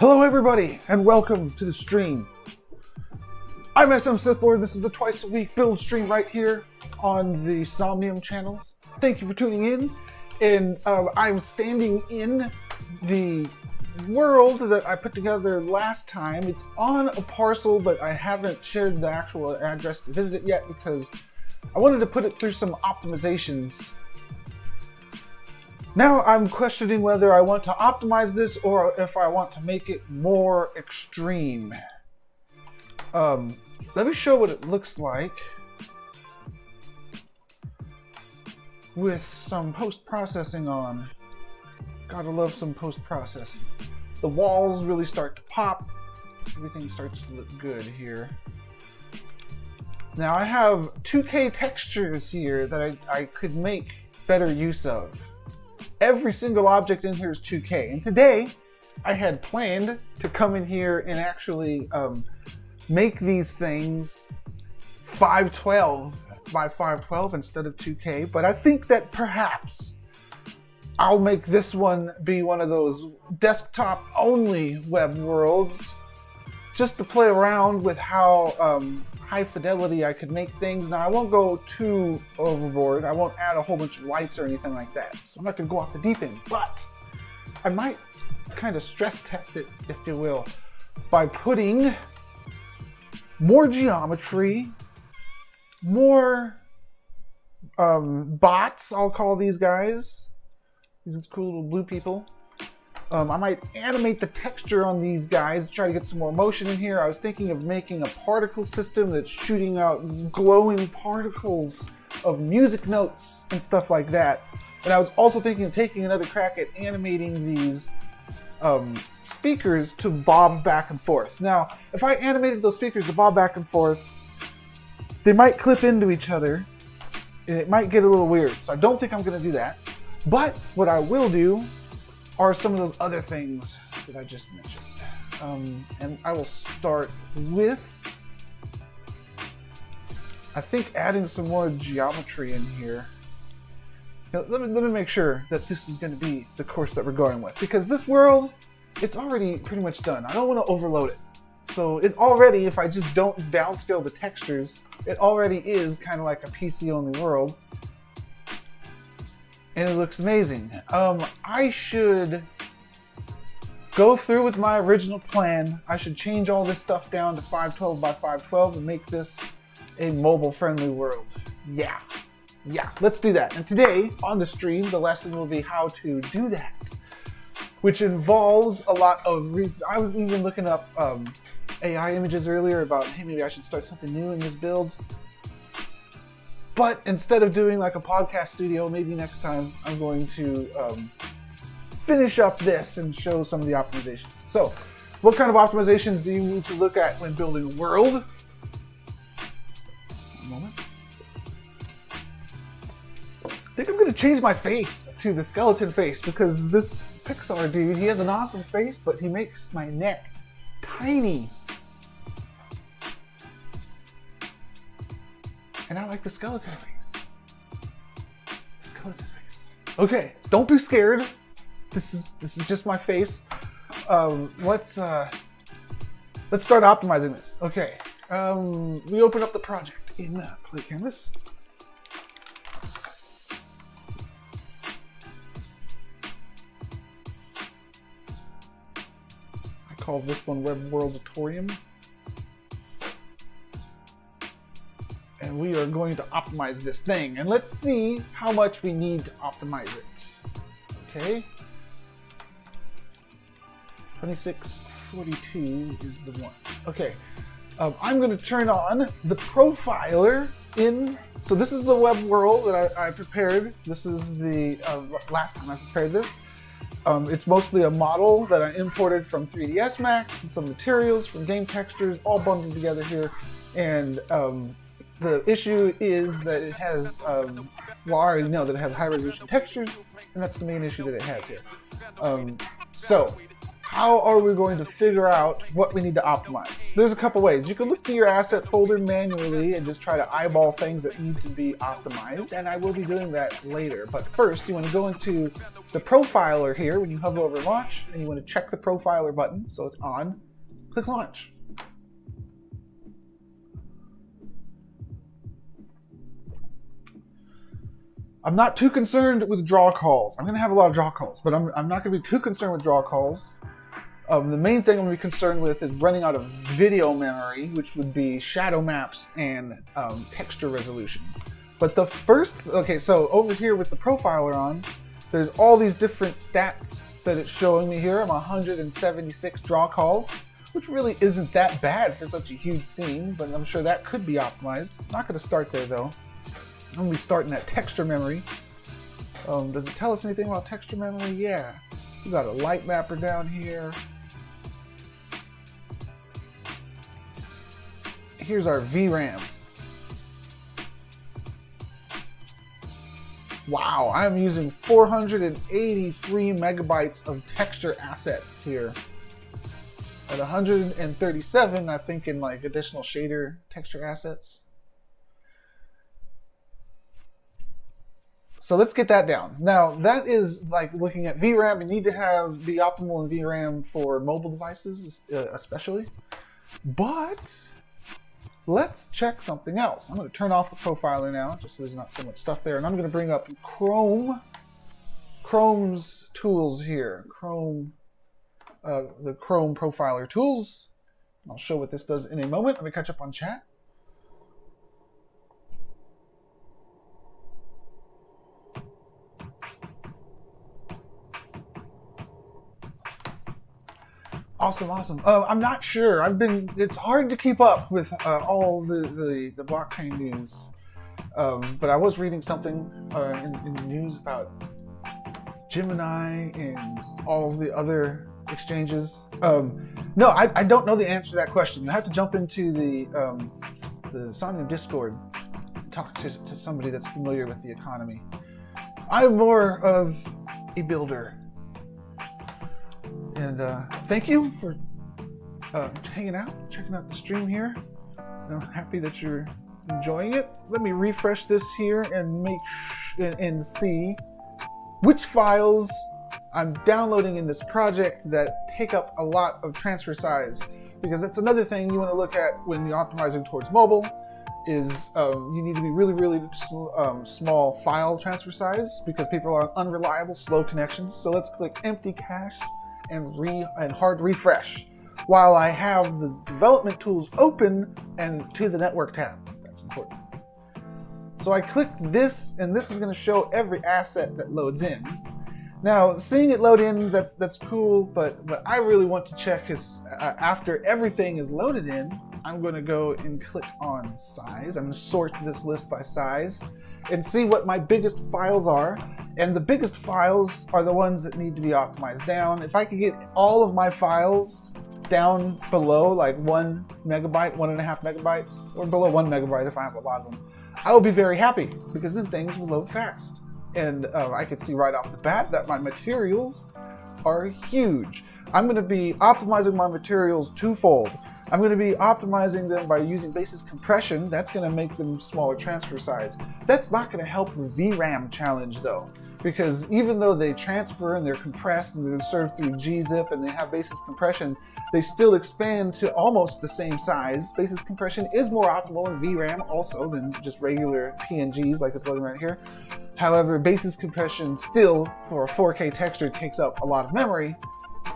Hello everybody, and welcome to the stream. I'm SM SithLord. This is the twice a week build stream right here on the Somnium channels. Thank you for tuning in. And I'm standing in the world that I put together last time. It's on a parcel, but I haven't shared the actual address to visit it yet because I wanted to put it through some optimizations. Now I'm questioning whether I want to optimize this or if I want to make it more extreme. Let me show what it looks like with some post-processing on. Gotta love some post-processing. The walls really start to pop. Everything starts to look good here. Now I have 2K textures here that I could make better use of. Every single object in here is 2K, and today I had planned to come in here and actually make these things 512 by 512 instead of 2K, but I think that perhaps I'll make this one be one of those desktop only web worlds just to play around with how high fidelity I could make things. Now I won't go too overboard. I won't add a whole bunch of lights or anything like that. So I'm not gonna go off the deep end, but I might kind of stress test it, if you will, by putting more geometry, more bots, I'll call these guys. These cool little blue people. I might animate the texture on these guys, try to get some more motion in here. I was thinking of making a particle system that's shooting out glowing particles of music notes and stuff like that. And I was also thinking of taking another crack at animating these speakers to bob back and forth. Now, if I animated those speakers to bob back and forth, they might clip into each other and it might get a little weird. So I don't think I'm going to do that. But what I will do are some of those other things that I just mentioned. And I will start with, I think, adding some more geometry in here. Now, let me make sure that this is going to be the course that we're going with, because this world, it's already pretty much done. I don't want to overload it. So it already, if I just don't downscale the textures, it already is kind of like a PC-only world. And it looks amazing. I should go through with my original plan. I should change all this stuff down to 512 by 512 and make this a mobile-friendly world. Yeah, let's do that. And today, on the stream, the lesson will be how to do that, which involves a lot of reasons. I was even looking up AI images earlier about, hey, maybe I should start something new in this build. But instead of doing like a podcast studio, maybe next time I'm going to finish up this and show some of the optimizations. So, what kind of optimizations do you need to look at when building a world? One moment. I think I'm going to change my face to the skeleton face because this Pixar dude, he has an awesome face, but he makes my neck tiny. And I like the skeleton face. Skeleton face. Okay, don't be scared. This is just my face. Let's start optimizing this. Okay. We open up the project in Play Canvas. I call this one Web Worldatorium. And we are going to optimize this thing. And let's see how much we need to optimize it. Okay. 2642 is the one. Okay. I'm going to turn on the profiler in. So this is the web world that I prepared. This is the last time I prepared this. It's mostly a model that I imported from 3ds Max and some materials from game textures all bundled together here. And the issue is that it has, well, I already know that it has high resolution textures, and that's the main issue that it has here. So, how are we going to figure out what we need to optimize? There's a couple ways. You can look through your asset folder manually and just try to eyeball things that need to be optimized, and I will be doing that later. But first, you want to go into the profiler here when you hover over launch, and you want to check the profiler button so it's on. Click launch. I'm not too concerned with draw calls. I'm going to have a lot of draw calls, but I'm not going to be too concerned with draw calls. The main thing I'm going to be concerned with is running out of video memory, which would be shadow maps and texture resolution. But the first, okay, so over here with the profiler on, there's all these different stats that it's showing me here. I'm 176 draw calls, which really isn't that bad for such a huge scene, but I'm sure that could be optimized. Not going to start there though. I'm going to be starting at texture memory. Does it tell us anything about texture memory? Yeah. We got a light mapper down here. Here's our VRAM. Wow, I'm using 483 megabytes of texture assets here. At 137, I think, in like additional shader texture assets. So let's get that down. Now that is like looking at VRAM. You need to be optimal in VRAM for mobile devices, especially. But let's check something else. I'm going to turn off the profiler now, just so there's not so much stuff there. And I'm going to bring up Chrome's tools here. The Chrome profiler tools. I'll show what this does in a moment. Let me catch up on chat. Awesome, awesome. I'm not sure. It's hard to keep up with all the blockchain news. But I was reading something in the news about Gemini and all the other exchanges. No, I don't know the answer to that question. You have to jump into the Somnium Discord and talk to somebody that's familiar with the economy. I'm more of a builder. And thank you for hanging out, checking out the stream here. I'm happy that you're enjoying it. Let me refresh this here and and see which files I'm downloading in this project that take up a lot of transfer size. Because that's another thing you want to look at when you're optimizing towards mobile is you need to be really small file transfer size because people are on unreliable, slow connections. So let's click empty cache and hard refresh while I have the development tools open and to the network tab. That's important. So I click this, and this is going to show every asset that loads in. Now, seeing it load in, that's cool, but what I really want to check is after everything is loaded in, I'm going to go and click on size. I'm going to sort this list by size and see what my biggest files are. And the biggest files are the ones that need to be optimized down. If I could get all of my files down below like 1 megabyte, 1.5 megabytes, or below 1 megabyte if I have a lot of them, I will be very happy because then things will load fast. And I can see right off the bat that my materials are huge. I'm going to be optimizing my materials twofold. I'm going to be optimizing them by using basis compression. That's going to make them smaller transfer size. That's not going to help the VRAM challenge though, because even though they transfer and they're compressed and they're served through gzip and they have basis compression, they still expand to almost the same size. Basis compression is more optimal in VRAM also than just regular PNGs like it's loading right here. However, basis compression still, for a 4K texture, takes up a lot of memory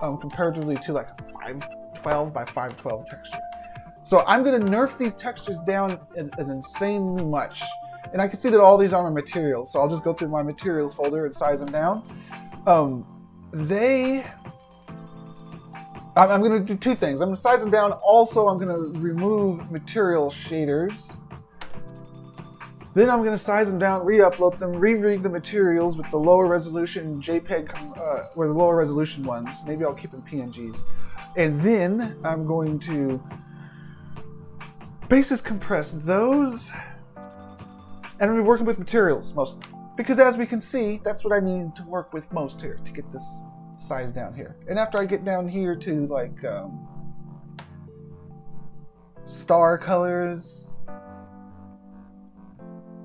comparatively to like a 512 by 512 texture. So I'm going to nerf these textures down an insanely much. And I can see that all these are my materials, so I'll just go through my materials folder and size them down. I'm going to do two things. I'm going to size them down. Also, I'm going to remove material shaders. Then I'm going to size them down, re-upload them, re-rig the materials with the lower resolution JPEG, or the lower resolution ones. Maybe I'll keep them PNGs. And then I'm going to basis compress those. And I'm going to be working with materials mostly. Because as we can see, that's what I need to work with most here to get this size down here. And after I get down here to like star colors,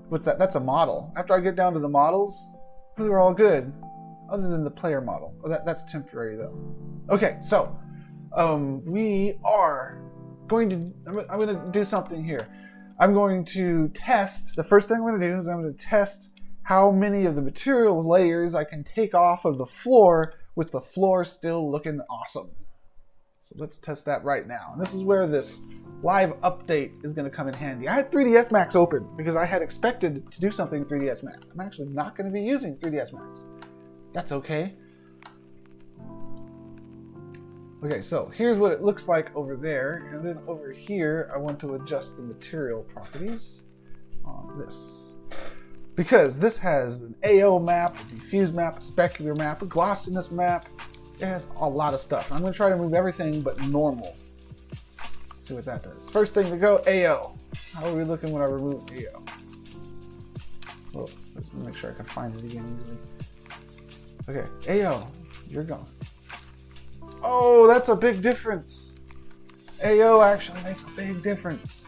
what's that? That's a model. After I get down to the models, we were all good, other than the player model. Oh, that's temporary though. Okay, so we are going to, I'm going to do something here. I'm going to test, the first thing I'm going to do is I'm going to test how many of the material layers I can take off of the floor with the floor still looking awesome. So let's test that right now. And this is where this live update is going to come in handy. I had 3ds Max open because I had expected to do something in 3ds Max. I'm actually not going to be using 3ds Max. That's okay. Okay, so here's what it looks like over there. And then over here, I want to adjust the material properties on this. Because this has an AO map, a diffuse map, a specular map, a glossiness map. It has a lot of stuff. I'm going to try to move everything but normal. Let's see what that does. First thing to go, AO. How are we looking when I remove AO? Oh, let's make sure I can find it again easily. Okay, AO, you're gone. Oh, that's a big difference. AO actually makes a big difference.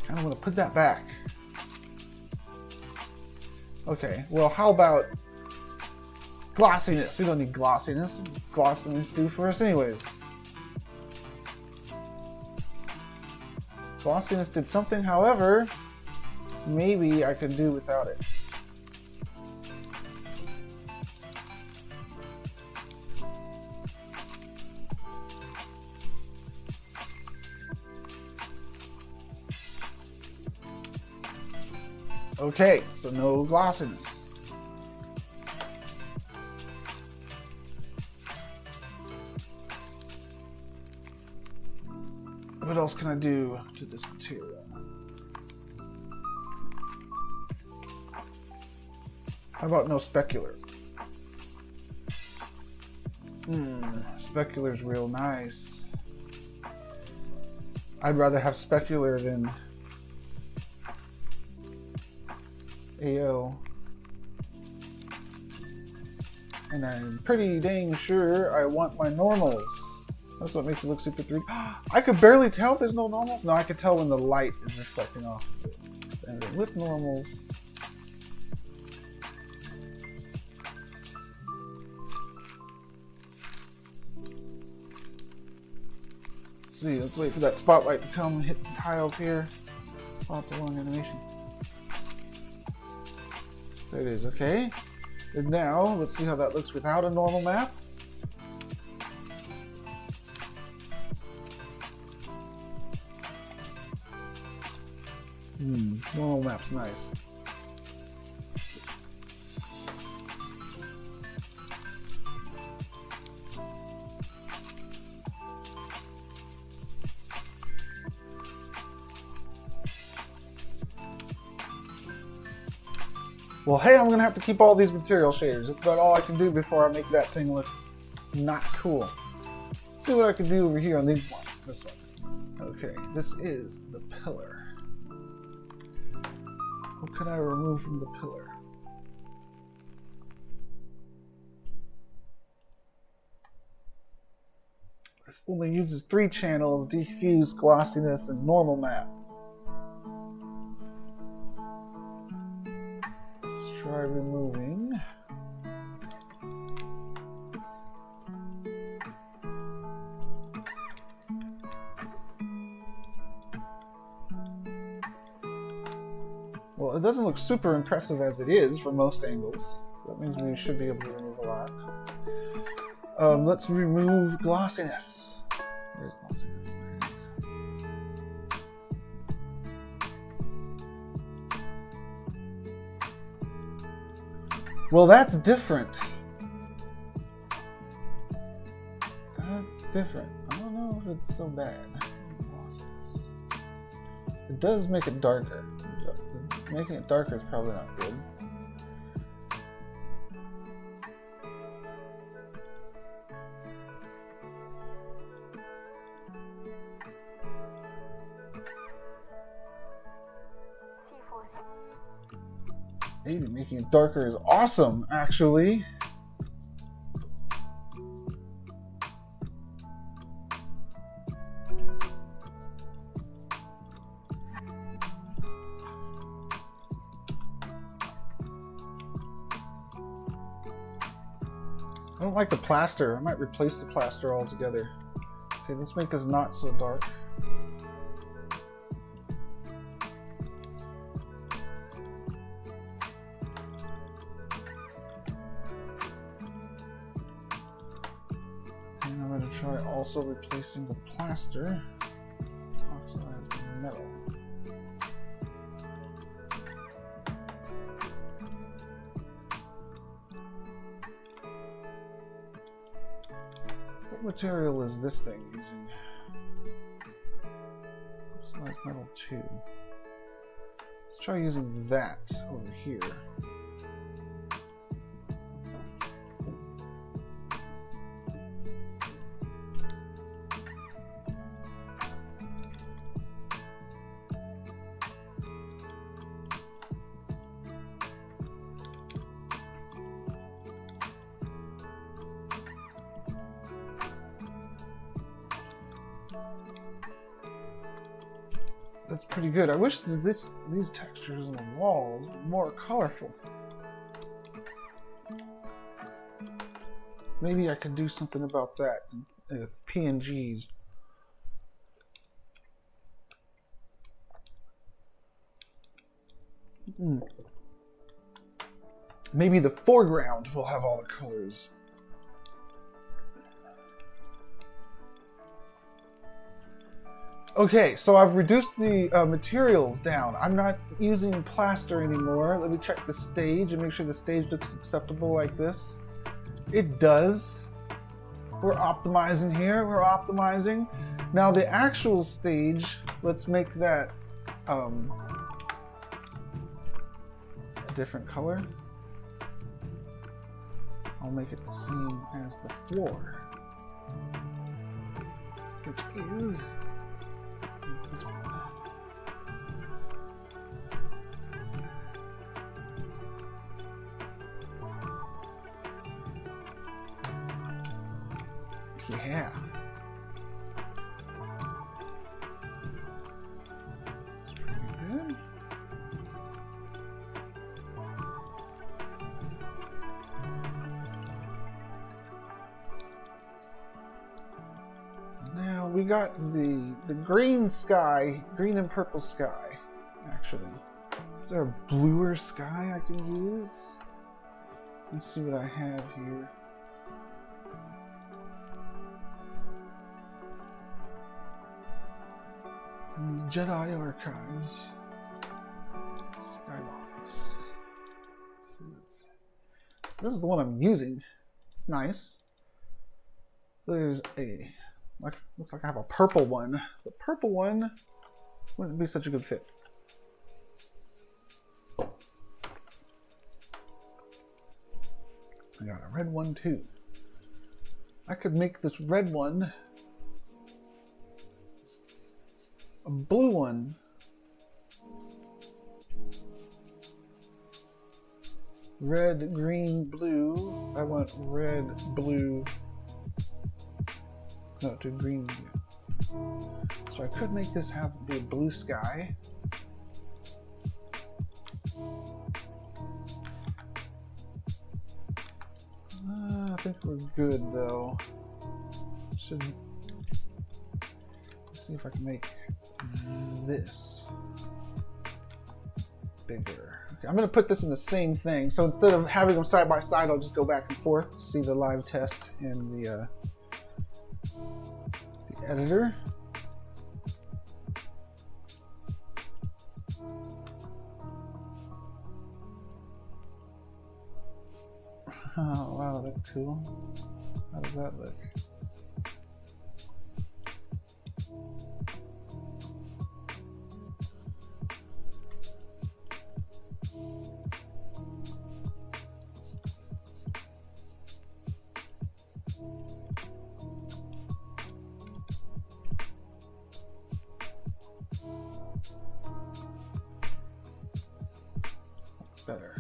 Kind of want to put that back. Okay, well, how about glossiness? We don't need glossiness. Glossiness do for us anyways. Glossiness did something, however, maybe I could do without it. Okay, so no glossiness. What else can I do to this material? How about no specular? Specular's real nice. I'd rather have specular than AO. And I'm pretty dang sure I want my normals. That's what makes it look super 3D. I could barely tell if there's no normals. No, I could tell when the light is reflecting off of it. And then with normals, let's see, let's wait for that spotlight to come and hit the tiles here. Oh, it's a long animation. There it is, okay. And now, let's see how that looks without a normal map. Normal map's nice. Well, hey, I'm gonna have to keep all these material shaders. That's about all I can do before I make that thing look not cool. Let's see what I can do over here on these ones. This one. Okay, this is the pillar. What could I remove from the pillar? This only uses 3 channels: diffuse, glossiness, and normal map. Let's try removing. Well, it doesn't look super impressive as it is from most angles, so that means we should be able to remove a lot. Let's remove glossiness. Where's glossiness? There it is. Well, that's different. That's different. I don't know if it's so bad. It does make it darker. Making it darker is probably not good. Maybe making it darker is awesome, actually. I don't like the plaster. I might replace the plaster altogether. Okay, let's make this not so dark. And I'm going to try also replacing the plaster. Oxidized metal. What material is this thing using? Looks like metal 2. Let's try using that over here. That's pretty good. I wish that these textures on the walls were more colorful. Maybe I could do something about that with PNGs. Maybe the foreground will have all the colors. Okay, so I've reduced the materials down. I'm not using plaster anymore. Let me check the stage and make sure the stage looks acceptable like this. It does. We're optimizing here. We're optimizing. Now the actual stage, let's make that a different color. I'll make it the same as the floor, which is this one. Yeah. That's pretty good. Now we got the green sky, green and purple sky, actually. Is there a bluer sky I can use? Let's see what I have here. Jedi Archives. Skybox. This is the one I'm using. It's nice. There's a, looks like I have a purple one. The purple one wouldn't be such a good fit. I got a red one too. I could make this red one a blue one. Red, green, blue. I want red, blue. No, to green. So I could make this have be a blue sky. I think we're good though. Should let's see if I can make this bigger. Okay, I'm going to put this in the same thing. So instead of having them side by side, I'll just go back and forth to see the live test in the editor. Oh wow, that's cool. How does that look? Better.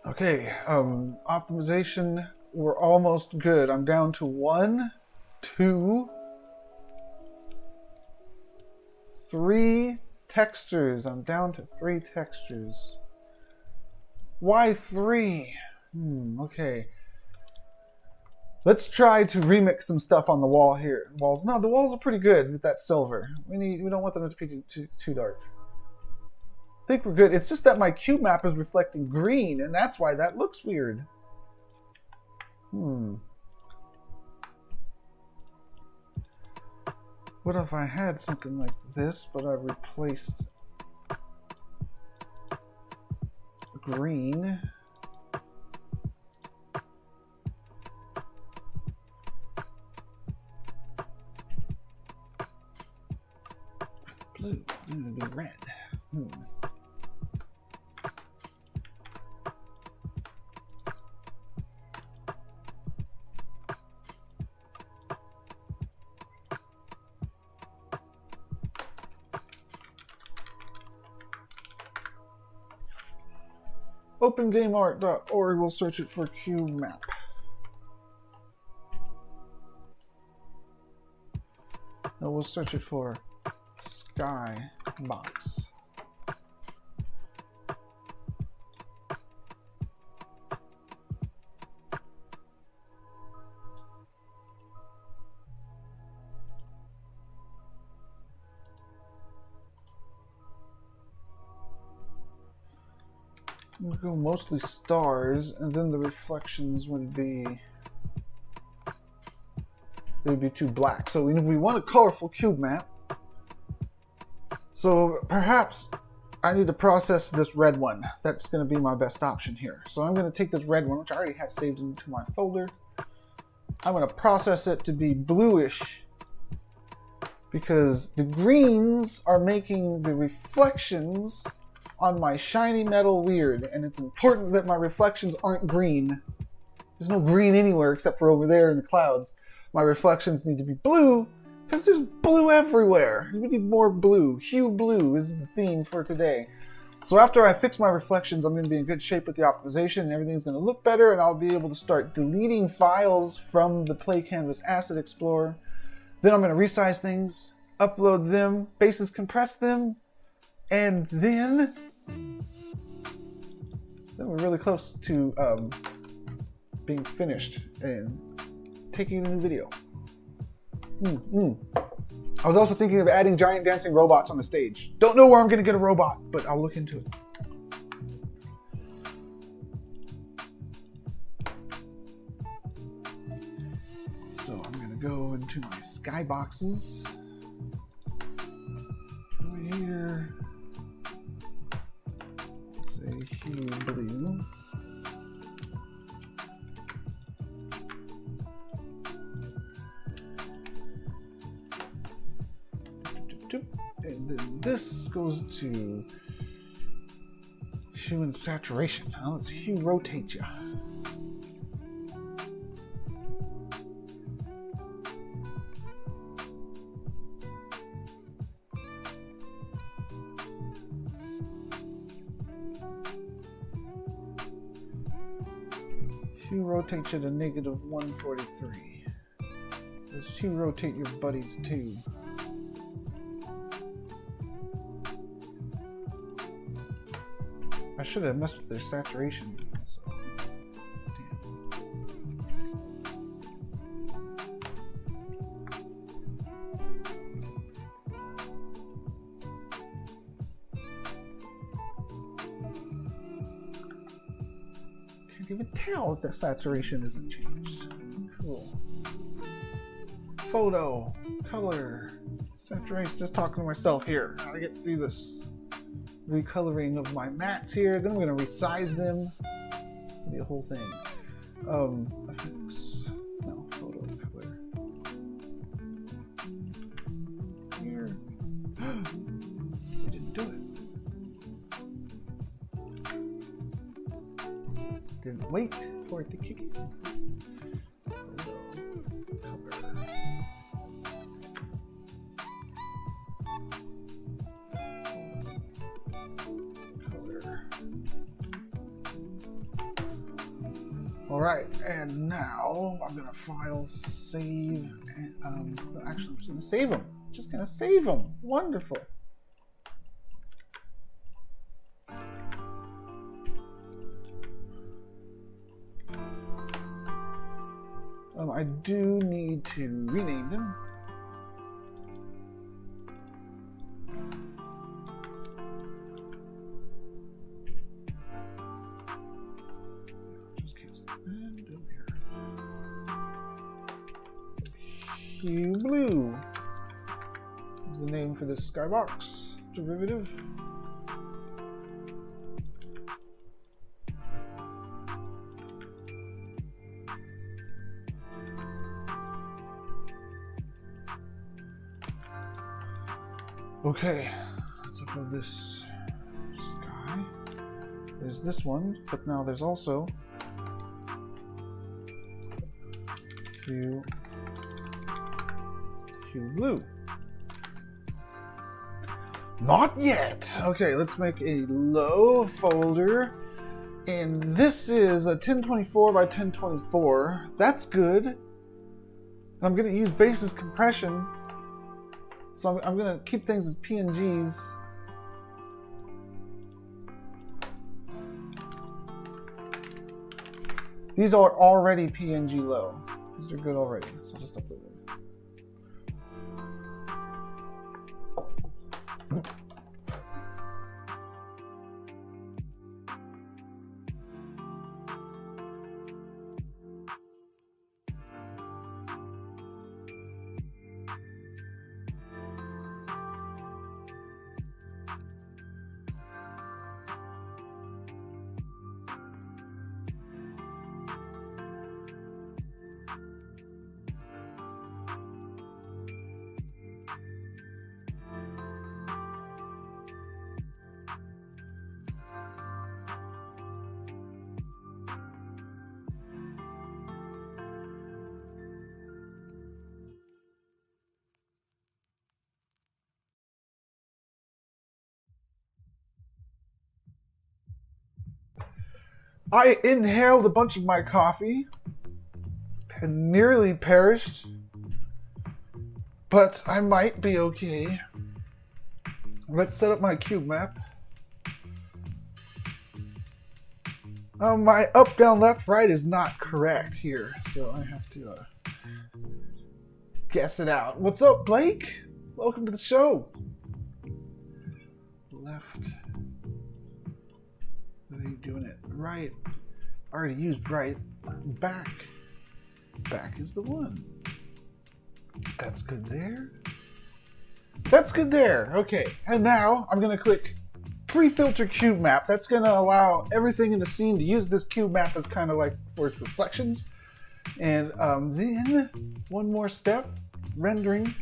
Okay, optimization, we're almost good. I'm down to 1, 2, 3 textures. I'm down to 3 textures. Why 3? Okay. Let's try to remix some stuff on the wall here. Walls. No, the walls are pretty good with that silver. We don't want them to be too dark. I think we're good. It's just that my cube map is reflecting green, and that's why that looks weird. What if I had something like this, but I replaced green? Blue, and it'll be red. OpenGameArt.org will search it for cube map. No, we'll search it for skybox. We'll go mostly stars, and then the reflections would be, it would be too black. So we want a colorful cube map. So perhaps I need to process this red one. That's going to be my best option here. So I'm going to take this red one, which I already have saved into my folder. I'm going to process it to be bluish, because the greens are making the reflections on my shiny metal weird, and it's important that my reflections aren't green. There's no green anywhere except for over there in the clouds. My reflections need to be blue, because there's blue everywhere. We need more blue. Hue blue is the theme for today. So after I fix my reflections, I'm going to be in good shape with the optimization, and everything's going to look better, and I'll be able to start deleting files from the Play Canvas Asset Explorer. Then I'm going to resize things, upload them, basis compress them, and then we're really close to being finished and taking a new video. I was also thinking of adding giant dancing robots on the stage. Don't know where I'm going to get a robot, but I'll look into it. So I'm going to go into my skyboxes. Over here. Say hue blue. And then this goes to hue and saturation. Now let's hue rotate ya. Hue rotate you to -143. Let's hue rotate your buddies too. I should have messed with their saturation. So. Can't even tell if the saturation isn't changed. Cool. Photo, color, saturation. Just talking to myself here. How to get through this recoloring of my mats here. Then I'm going to resize them. It'll be a whole thing. Effects. No, photo color. Here. It didn't do it. Didn't wait for it to kick it. Photo color. All right, and now I'm gonna file save. And, actually, I'm just gonna save them. Just gonna save them. Wonderful. I do need to rename them. Just cancel and over here. Hue Blue is the name for this skybox derivative. Okay, let's upload this sky. There's this one, but now there's also Hue Blue. Not yet. Okay, let's make a low folder. And this is a 1024 by 1024. That's good. I'm going to use basis compression. So I'm going to keep things as PNGs. These are already PNG low. These are good already. So just upload them. I inhaled a bunch of my coffee and nearly perished, but I might be okay. Let's set up my cube map. My up, down, left, right is not correct here, so I have to guess it out. What's up, Blake? Welcome to the show. Left. Are you doing it right? I already used right. Back. Back is the one. That's good there. That's good there. Okay, and now I'm going to click pre-filter cube map. That's going to allow everything in the scene to use this cube map as kind of like for its reflections. And then one more step, rendering,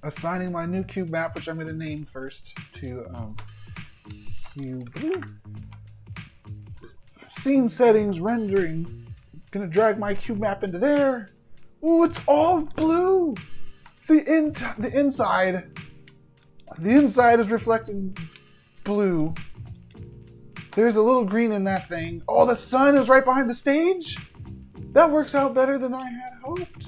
assigning my new cube map, which I'm going to name first to Hue Blue. Scene settings, rendering. Gonna drag my cube map into there. Ooh, it's all blue. The inside is reflecting blue. There's a little green in that thing. Oh, the sun is right behind the stage. That works out better than I had hoped.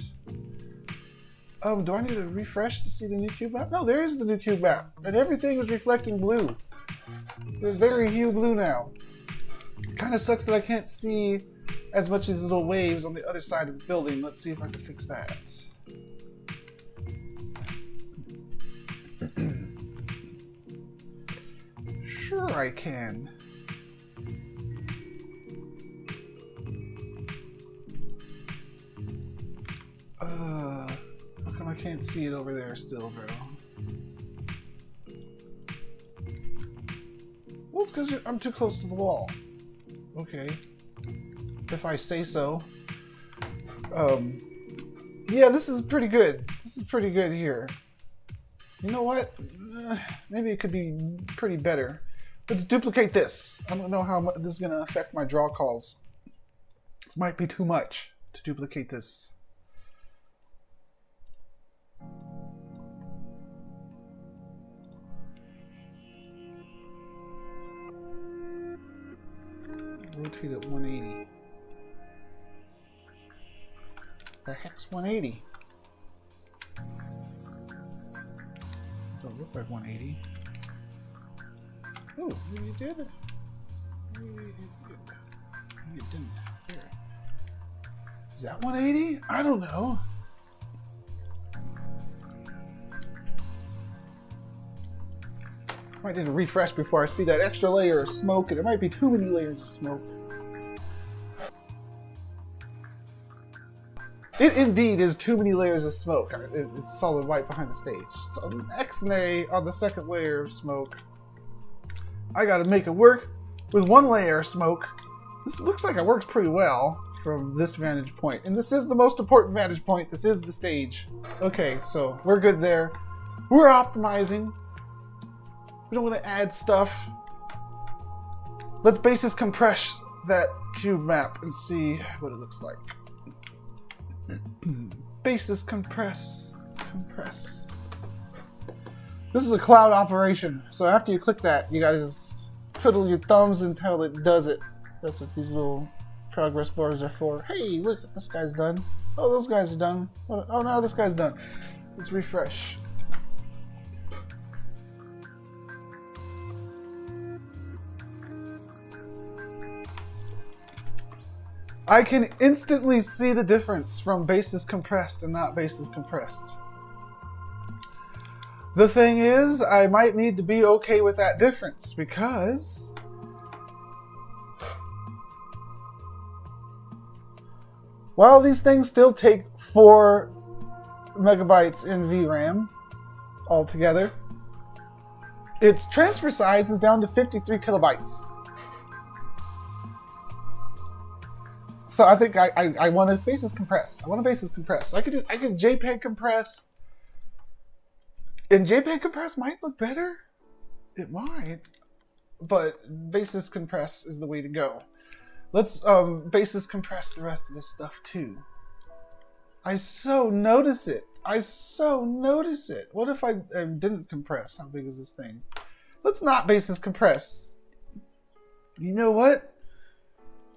Do I need to refresh to see the new cube map? No, there is the new cube map, and everything is reflecting blue. It's very Hue Blue now. Kind of sucks that I can't see as much as little waves on the other side of the building. Let's see if I can fix that. Sure I can. How come I can't see it over there still, bro? Well, it's because I'm too close to the wall. Okay, if I say so. Yeah, this is pretty good. This is pretty good here. You know what? Maybe it could be pretty better. Let's duplicate this. I don't know how this is going to affect my draw calls. This might be too much to duplicate this. Rotate it 180. The heck's 180? Don't look like 180. Oh, maybe you did. Maybe you didn't. Here. Is that 180? I don't know. Might need to refresh before I see that extra layer of smoke, and it might be too many layers of smoke. It indeed is too many layers of smoke. It's solid white behind the stage. It's an X-nay on the second layer of smoke. I gotta make it work with one layer of smoke. This looks like it works pretty well from this vantage point. And this is the most important vantage point. This is the stage. Okay, so we're good there. We're optimizing. We don't want to add stuff. Let's basis compress that cube map and see what it looks like. Basis compress. This is a cloud operation, so after you click that, you gotta just twiddle your thumbs until it does it. That's what these little progress bars are for. Hey, look, this guy's done. Oh, those guys are done. Oh no, this guy's done. Let's refresh. I can instantly see the difference from basis compressed and not basis compressed. The thing is, I might need to be okay with that difference because while these things still take 4 megabytes in VRAM altogether, its transfer size is down to 53 kilobytes. So I think I want to basis compress. I want to basis compress. I could JPEG compress. And JPEG compress might look better. It might. But basis compress is the way to go. Let's basis compress the rest of this stuff too. I so notice it. What if I didn't compress? How big is this thing? Let's not basis compress. You know what?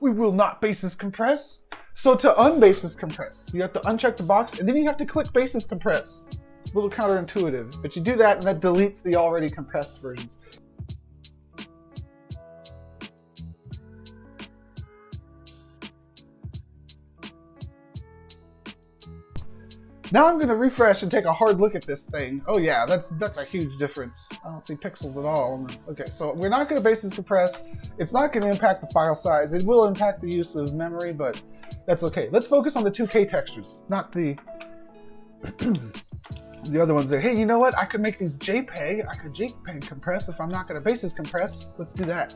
We will not basis compress. So to unbasis compress, you have to uncheck the box and then you have to click basis compress. It's a little counterintuitive, but you do that and that deletes the already compressed versions. Now I'm going to refresh and take a hard look at this thing. Oh yeah, that's a huge difference. I don't see pixels at all. Okay, so we're not going to basis compress. It's not going to impact the file size. It will impact the use of memory, but that's okay. Let's focus on the 2K textures, not the the other ones there. Hey, you know what? I could make these JPEG. I could JPEG compress if I'm not going to basis compress. Let's do that.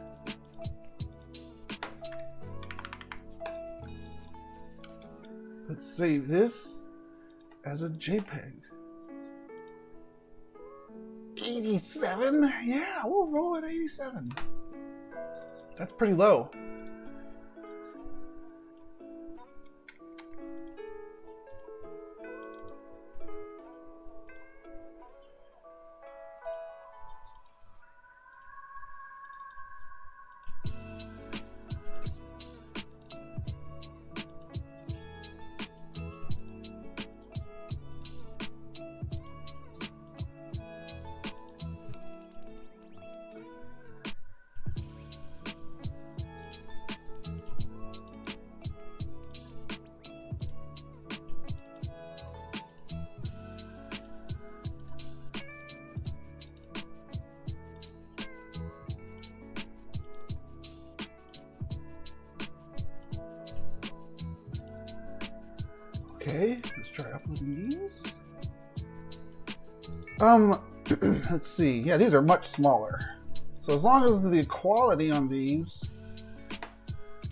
Let's save this as a JPEG. 87? Yeah, we'll roll at 87. That's pretty low. Okay, let's try uploading these. Let's see. Yeah, these are much smaller. So as long as the quality on these,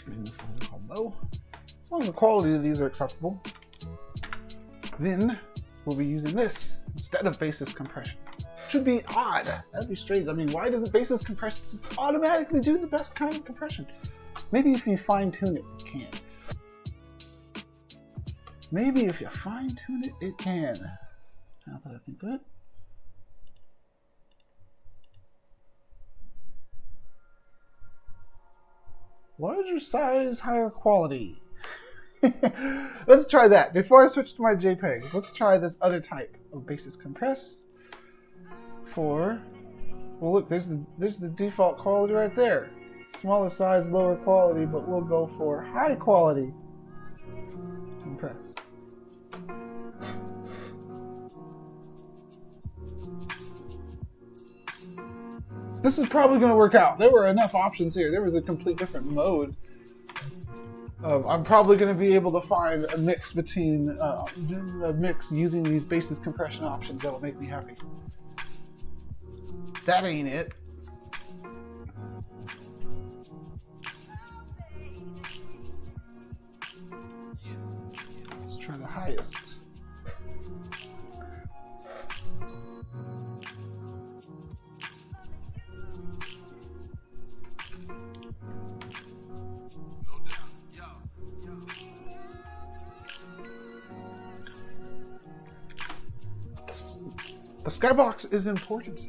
as long as the quality of these are acceptable, then we'll be using this instead of basis compression. Should be odd. That'd be strange. I mean, why doesn't basis compression just automatically do the best kind of compression? Maybe if you fine tune it, it can. Maybe if you fine tune it, it can. Now that I think of it. Larger size, higher quality. Let's try that. Before I switch to my JPEGs, let's try this other type of basis compress for, well look, there's the default quality right there. Smaller size, lower quality, but we'll go for high quality compress. This is probably going to work out. There were enough options here. There was a complete different mode. I'm probably going to be able to find a mix between a mix using these basis compression options that will make me happy. That ain't it. Let's try the highest. The skybox is important.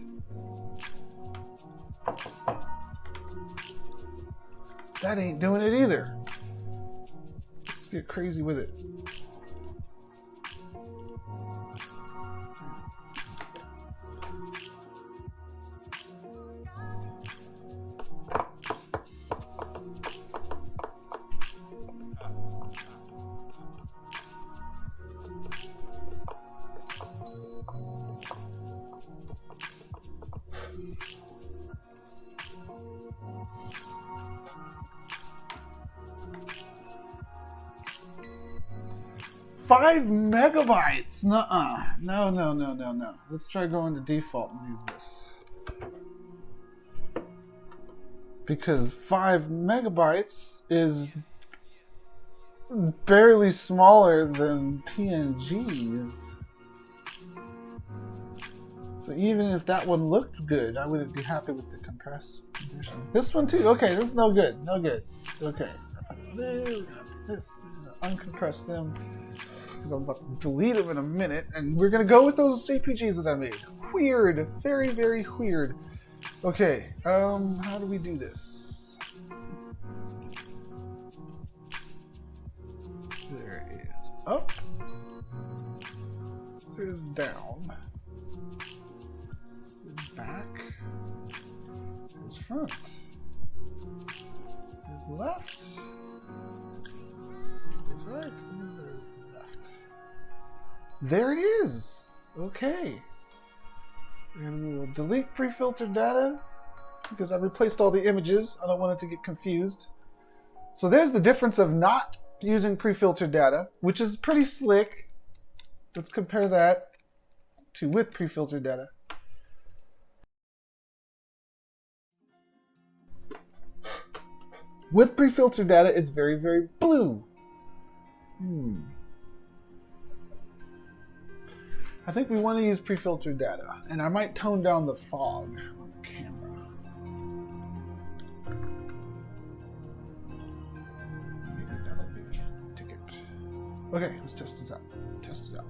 That ain't doing it either. Let's get crazy with it. Five megabytes? Nuh-uh. No. Let's try going to default and use this. Because 5 megabytes is barely smaller than PNGs. So even if that one looked good, I wouldn't be happy with the compressed condition. This one too? Okay, this is no good. No good. Okay. This, uncompress them. Because I'm about to delete them in a minute, and we're gonna go with those JPGs that I made. Weird, very, very weird. Okay, how do we do this? There it is up. There's down. There's back. There's front. There's left. There's right. There it is. Okay. And we will delete pre-filtered data because I replaced all the images. I don't want it to get confused. So there's the difference of not using pre-filtered data, which is pretty slick. Let's compare that to with pre-filtered data. With pre-filtered data, it's very, very blue. I think we want to use pre-filtered data, and I might tone down the fog on the camera. Maybe that'll be a ticket. Okay, let's test this out. Test it out.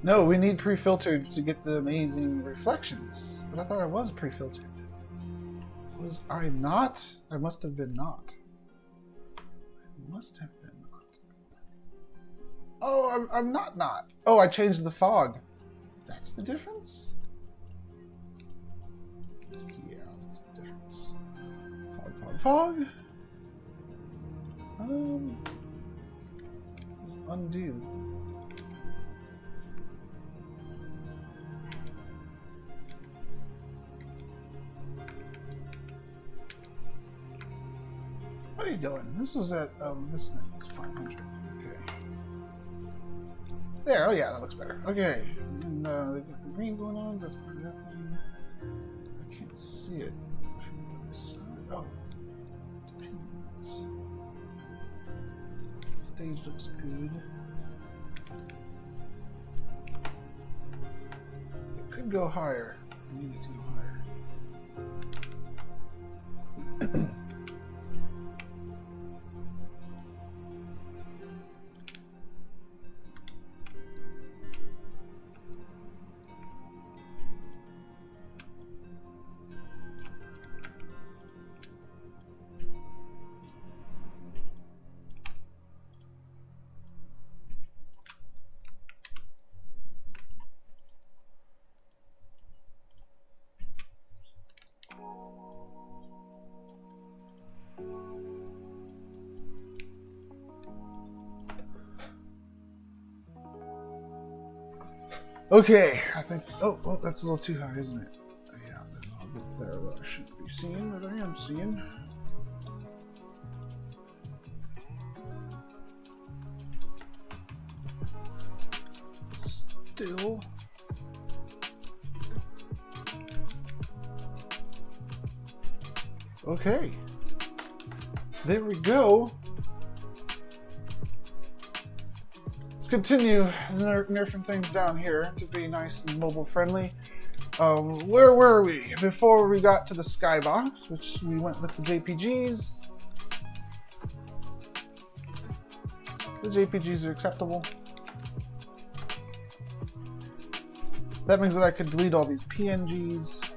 No, we need pre-filtered to get the amazing reflections. But I thought I was pre-filtered. Was I not? I must have been not. I must have been not. Oh, I'm not. Oh, I changed the fog. That's the difference? Yeah, that's the difference. Fog. Just undo. What are you doing? This was at, this thing was 500. Okay. There, oh yeah, that looks better. Okay. And, they've got the green going on, that's part of that thing. I can't see it from the other side. Oh. Depends. The stage looks good. It could go higher. I need it to go higher. Okay, I think. Oh, that's a little too high, isn't it? Yeah, there's a little bit there that I shouldn't be seeing, that I am seeing. Still. Okay. There we go. Let's continue nerfing things down here to be nice and mobile friendly. Where were we before we got to the skybox, which we went with the JPGs. The JPGs are acceptable. That means that I could delete all these PNGs.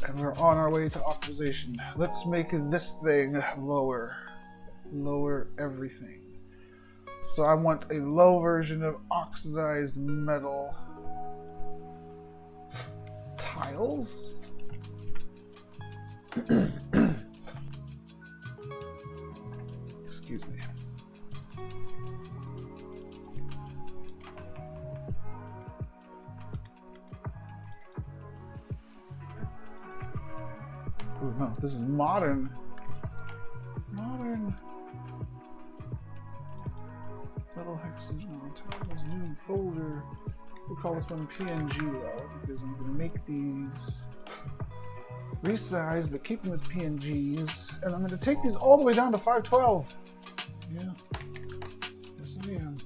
And we're on our way to optimization. Let's make this thing lower. Lower everything. So I want a low version of oxidized metal tiles. Excuse me. Oh no, this is modern. Modern. Metal hexagon tiles, new folder. We'll call this one PNG though, because I'm going to make these resize, but keep them as PNGs. And I'm going to take these all the way down to 512. Yeah. Yes, I am.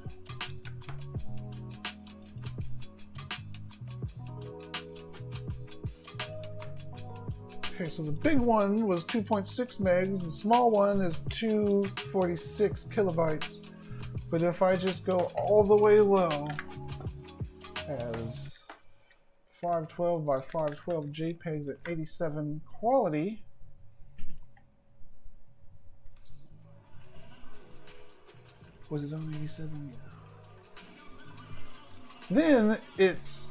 Okay, so the big one was 2.6 megs, the small one is 246 kilobytes. But if I just go all the way low as 512 by 512 JPEGs at 87 quality, was it on 87? Yeah. Then it's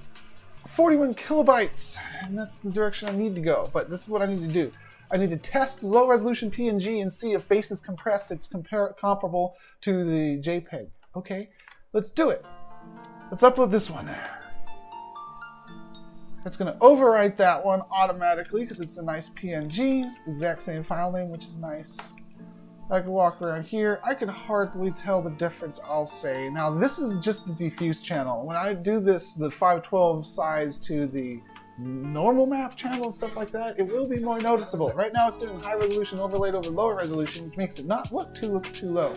41 kilobytes, and that's the direction I need to go. But this is what I need to do. I need to test the low resolution PNG and see if base is compressed, it's comparable to the JPEG. Okay, let's do it. Let's upload this one. It's going to overwrite that one automatically because it's a nice PNG. It's the exact same file name, which is nice. I can walk around here. I can hardly tell the difference, I'll say. Now, this is just the diffuse channel. When I do this, the 512 size to the normal map channel and stuff like that, it will be more noticeable. Right now, it's doing high resolution overlaid over lower resolution, which makes it not look too low.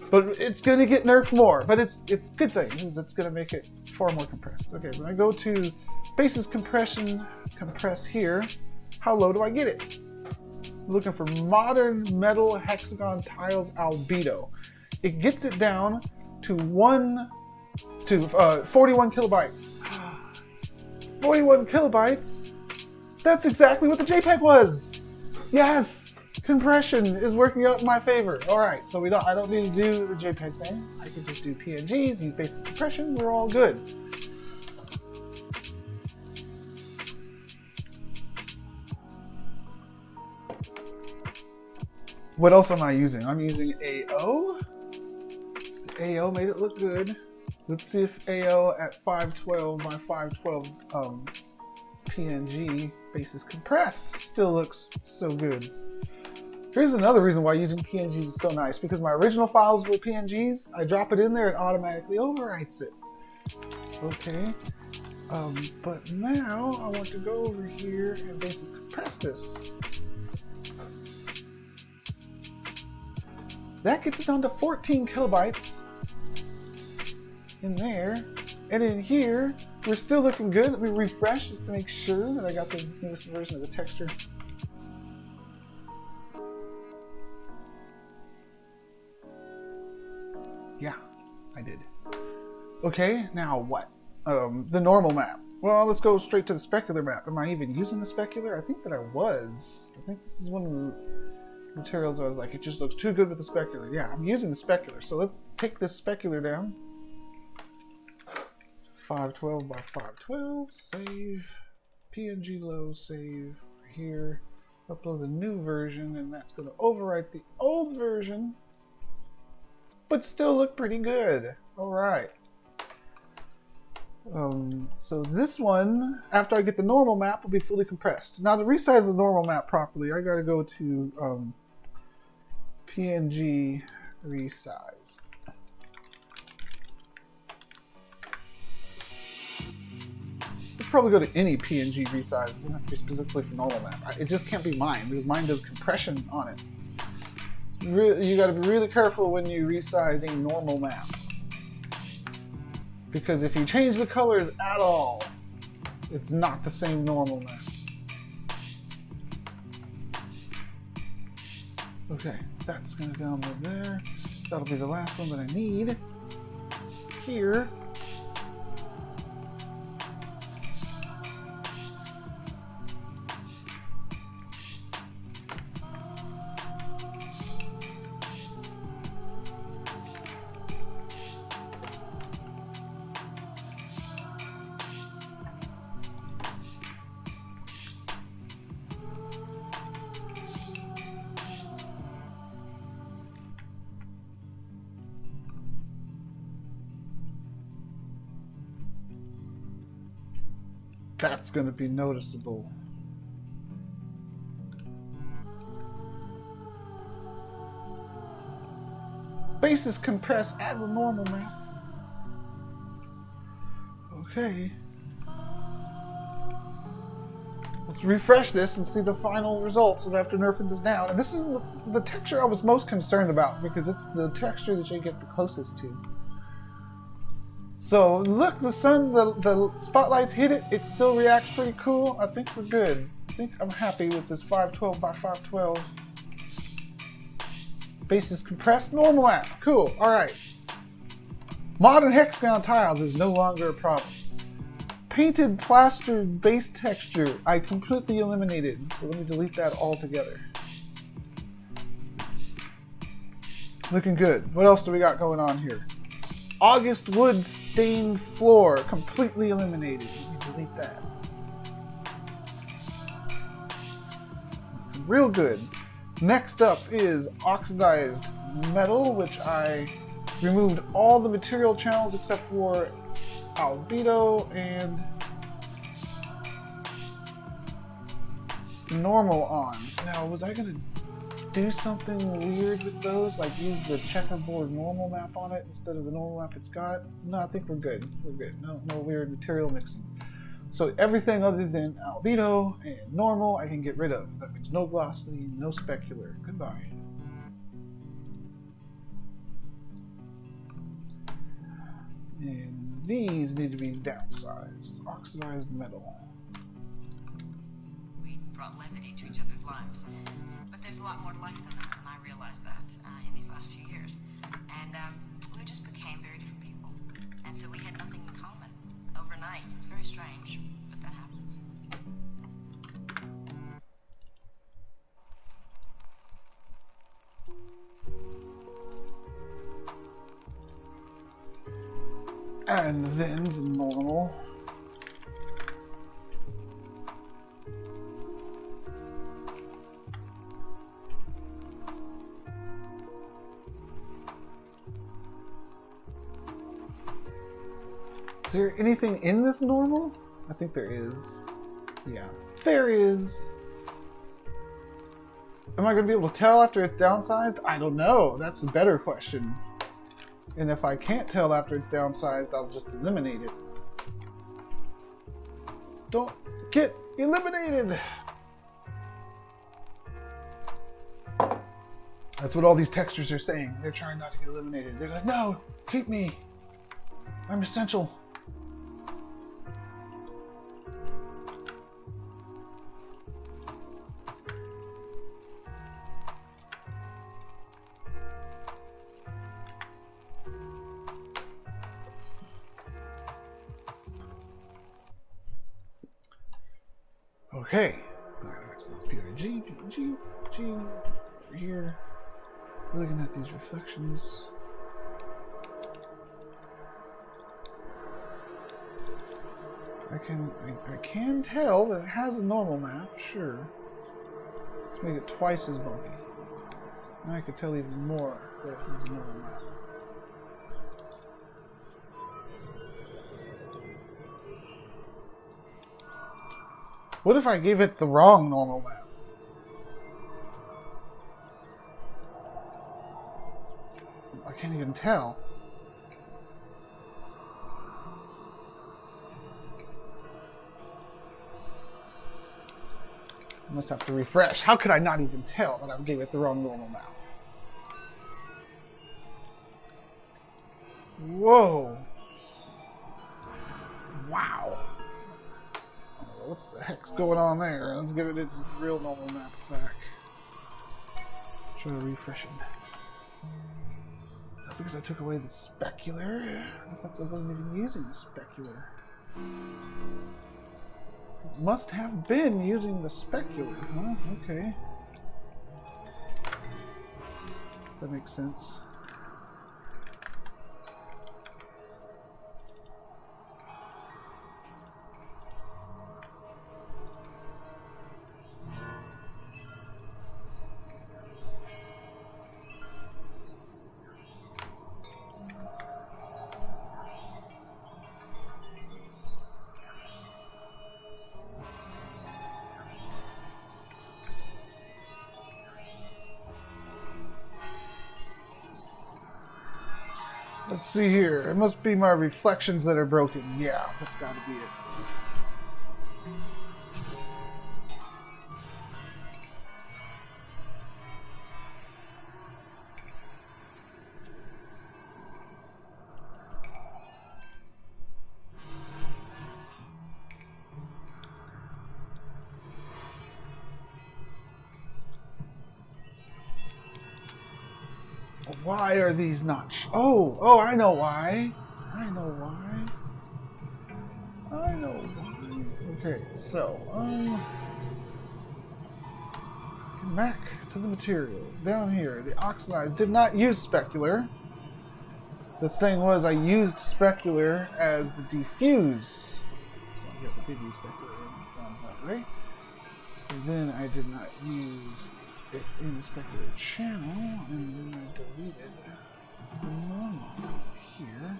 But it's going to get nerfed more. But it's a good thing, because it's going to make it far more compressed. Okay, when I go to basis compression, compress here, how low do I get it? Looking for modern metal hexagon tiles albedo. It gets it down to 41 kilobytes. 41 kilobytes? That's exactly what the JPEG was. Yes, compression is working out in my favor. All right, so I don't need to do the JPEG thing. I can just do PNGs, use basis compression. We're all good. What else am I using? I'm using AO. AO made it look good. Let's see if AO at 512 by 512 PNG basis compressed still looks so good. Here's another reason why using PNGs is so nice, because my original files were PNGs. I drop it in there, it automatically overwrites it. Okay, but now I want to go over here and basis compress this. That gets it down to 14 kilobytes in there. And in here, we're still looking good. Let me refresh just to make sure that I got the newest version of the texture. Yeah, I did. Okay, now what? The normal map. Well, let's go straight to the specular map. Am I even using the specular? I think that I was. I think this is one of the materials I was like, it just looks too good with the specular. Yeah, I'm using the specular. So let's take this specular down. 512 by 512, save. PNG low, save here. upload a new version, and that's going to overwrite the old version, but still look pretty good. All right. So this one, after I get the normal map, will be fully compressed. Now to resize the normal map properly, I got to go to PNG resize. Let's probably go to any PNG resize. It doesn't have to be specifically for normal map. It just can't be mine because mine does compression on it. You got to be really careful when you resize a normal map, because if you change the colors at all, it's not the same normal map. Okay, that's going to download there. That'll be the last one that I need. Here. That's going to be noticeable. Base is compressed as a normal map. Okay. Let's refresh this and see the final results of after nerfing this down. And this is the texture I was most concerned about because it's the texture that you get the closest to. So look, the sun, the spotlights hit it. It still reacts pretty cool. I think we're good. I think I'm happy with this 512 by 512. Base is compressed, normal map. Cool. All right. Modern hexagon tiles is no longer a problem. Painted plastered base texture, I completely eliminated. So let me delete that altogether. Looking good. What else do we got going on here? August wood stained floor, completely eliminated. Let me delete that. Real good. Next up is oxidized metal, which I removed all the material channels except for albedo and normal on. Now, was I going to do something weird with those, like use the checkerboard normal map on it instead of the normal map it's got? No, I think we're good. We're good. No weird material mixing. So everything other than albedo and normal I can get rid of. That means no glossy, no specular. Goodbye. And these need to be downsized. Oxidized metal. We brought levity to each other's lives. But there's a lot more to life than that, and I realized that in these last few years. And we just became very different people. And so we had nothing in common overnight. It's very strange, but that happens. And then the normal. Is there anything in this normal? I think there is. Yeah, there is. Am I going to be able to tell after it's downsized? I don't know. That's a better question. And if I can't tell after it's downsized, I'll just eliminate it. Don't get eliminated! That's what all these textures are saying. They're trying not to get eliminated. They're like, no, keep me. I'm essential. Okay. PNG over here. Looking at these reflections. I can tell that it has a normal map, sure. Make it twice as bumpy. Now I could tell even more that he's a normal map. What if I gave it the wrong normal map? I can't even tell. I must have to refresh. How could I not even tell that I gave it the wrong normal map? Whoa. Wow. What the heck's going on there? Let's give it its real normal map back. Try refreshing. Is that because I took away the specular? I thought I wasn't even using the specular. It must have been using the specular, huh? Okay. That makes sense. Let's see here. It must be my reflections that are broken. Yeah, that's gotta be it. Why are these not? Oh, I know why. I know why. I know why. Okay, so back to the materials down here. The oxidized did not use specular. The thing was, I used specular as the diffuse. So I guess I did use specular, right? And then I did not use it in the specular channel, and then I deleted the normal here.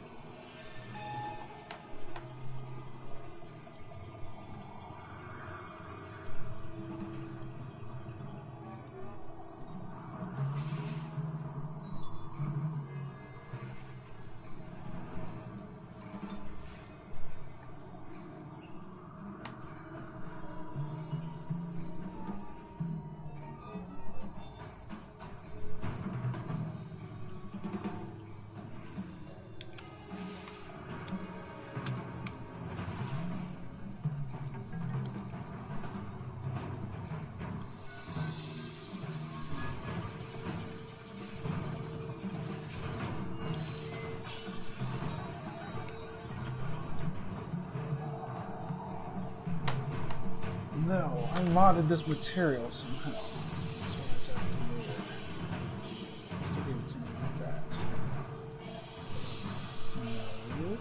No, I modded this material somehow. That's what I have to do. Must have been something like that. No.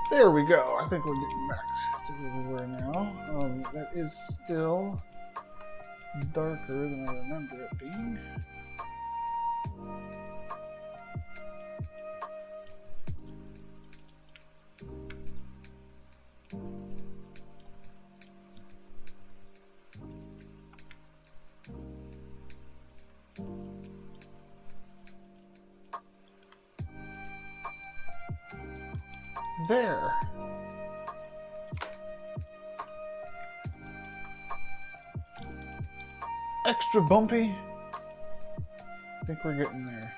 There we go. I think we're getting back to where we were now. That is still darker than I remember it being. There. Extra bumpy. I think we're getting there.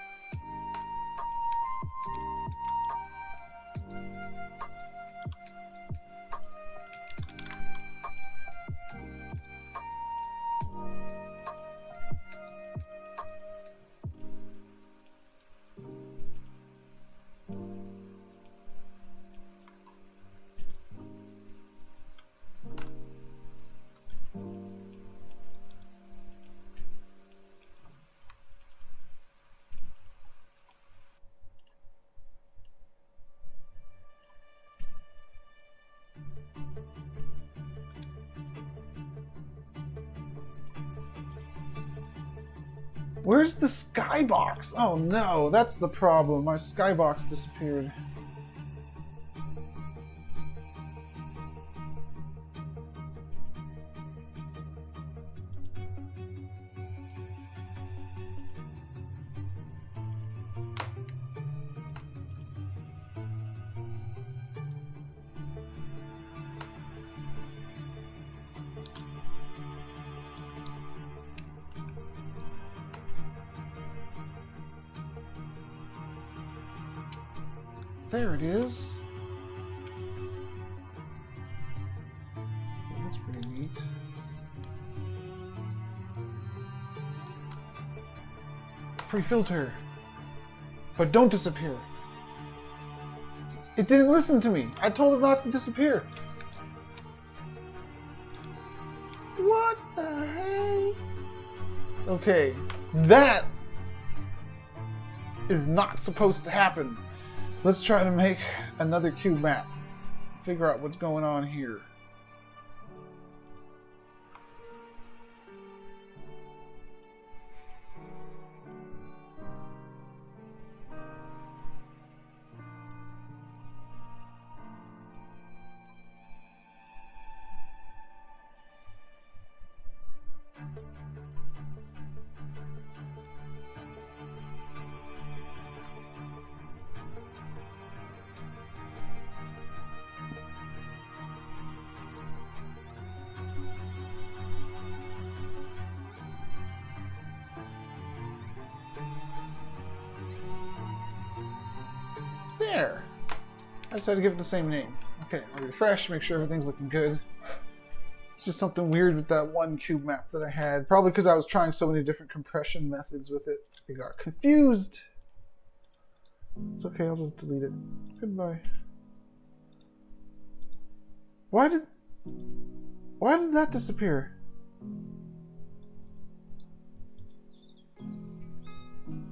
Where's the skybox? Oh no, that's the problem. My skybox disappeared. There it is. That's pretty neat. Pre-filter. But don't disappear. It didn't listen to me. I told it not to disappear. What the heck? Okay, that is not supposed to happen. Let's try to make another cube map. Figure out what's going on here. There. I decided to give it the same name. Okay, I'll refresh, make sure everything's looking good. It's just something weird with that one cube map that I had. Probably because I was trying so many different compression methods with it. I got confused. It's okay, I'll just delete it. Goodbye. Why did that disappear?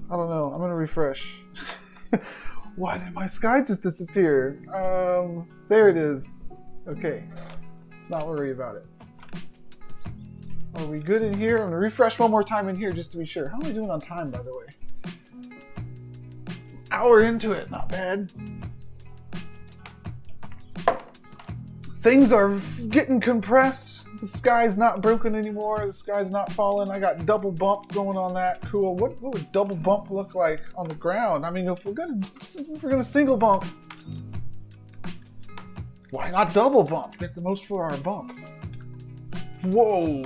I don't know. I'm gonna refresh. Why did my sky just disappear? There it is. Okay. Let's not worry about it. Are we good in here? I'm gonna refresh one more time in here just to be sure. How am I doing on time, by the way? Hour into it, not bad. Things are getting compressed. The sky's not broken anymore. The sky's not falling. I got double bump going on that. Cool. What would double bump look like on the ground? I mean, if we're gonna single bump, why not double bump? Get the most for our bump. Whoa,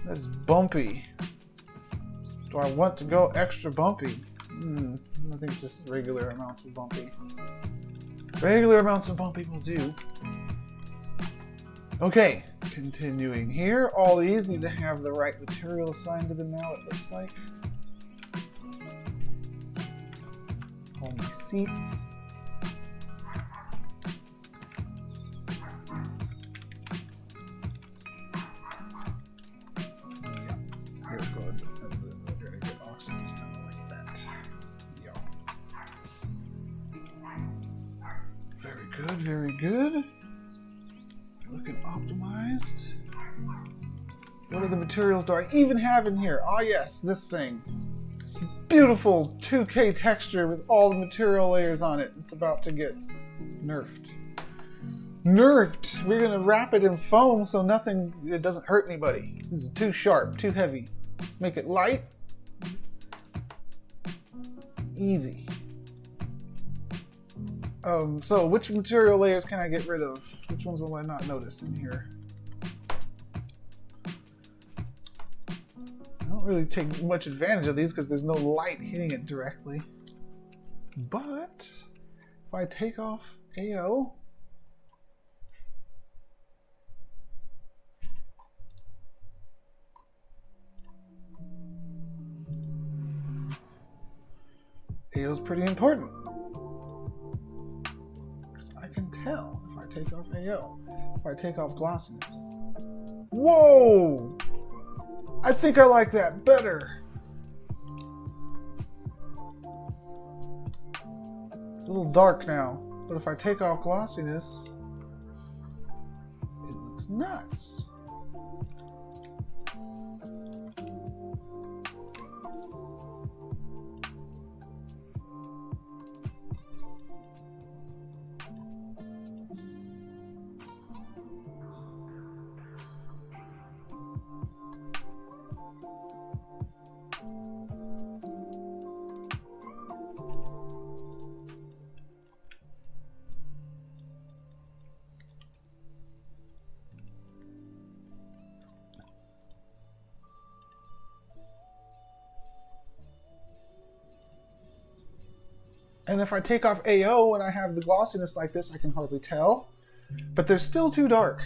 that's bumpy. Do I want to go extra bumpy? I think just regular amounts of bumpy. Regular amounts of bumpy will do. Okay, continuing here. All these need to have the right material assigned to them now, it looks like. All my seats. Here, good. We're gonna get oxygen kind of like that. Yeah. Very good, very good. Looking optimized. What other materials do I even have in here? Ah, yes, this thing. This beautiful 2K texture with all the material layers on it. It's about to get nerfed. Nerfed! We're gonna wrap it in foam so it doesn't hurt anybody. This is too sharp, too heavy. Let's make it light. Easy. So which material layers can I get rid of? Which ones will I not notice in here? I don't really take much advantage of these because there's no light hitting it directly. But if I take off AO, AO is pretty important. I can tell if I take off AO, if I take off glossiness. Whoa! I think I like that better. It's a little dark now, but if I take off glossiness, it looks nuts. And if I take off AO and I have the glossiness like this, I can hardly tell. But they're still too dark.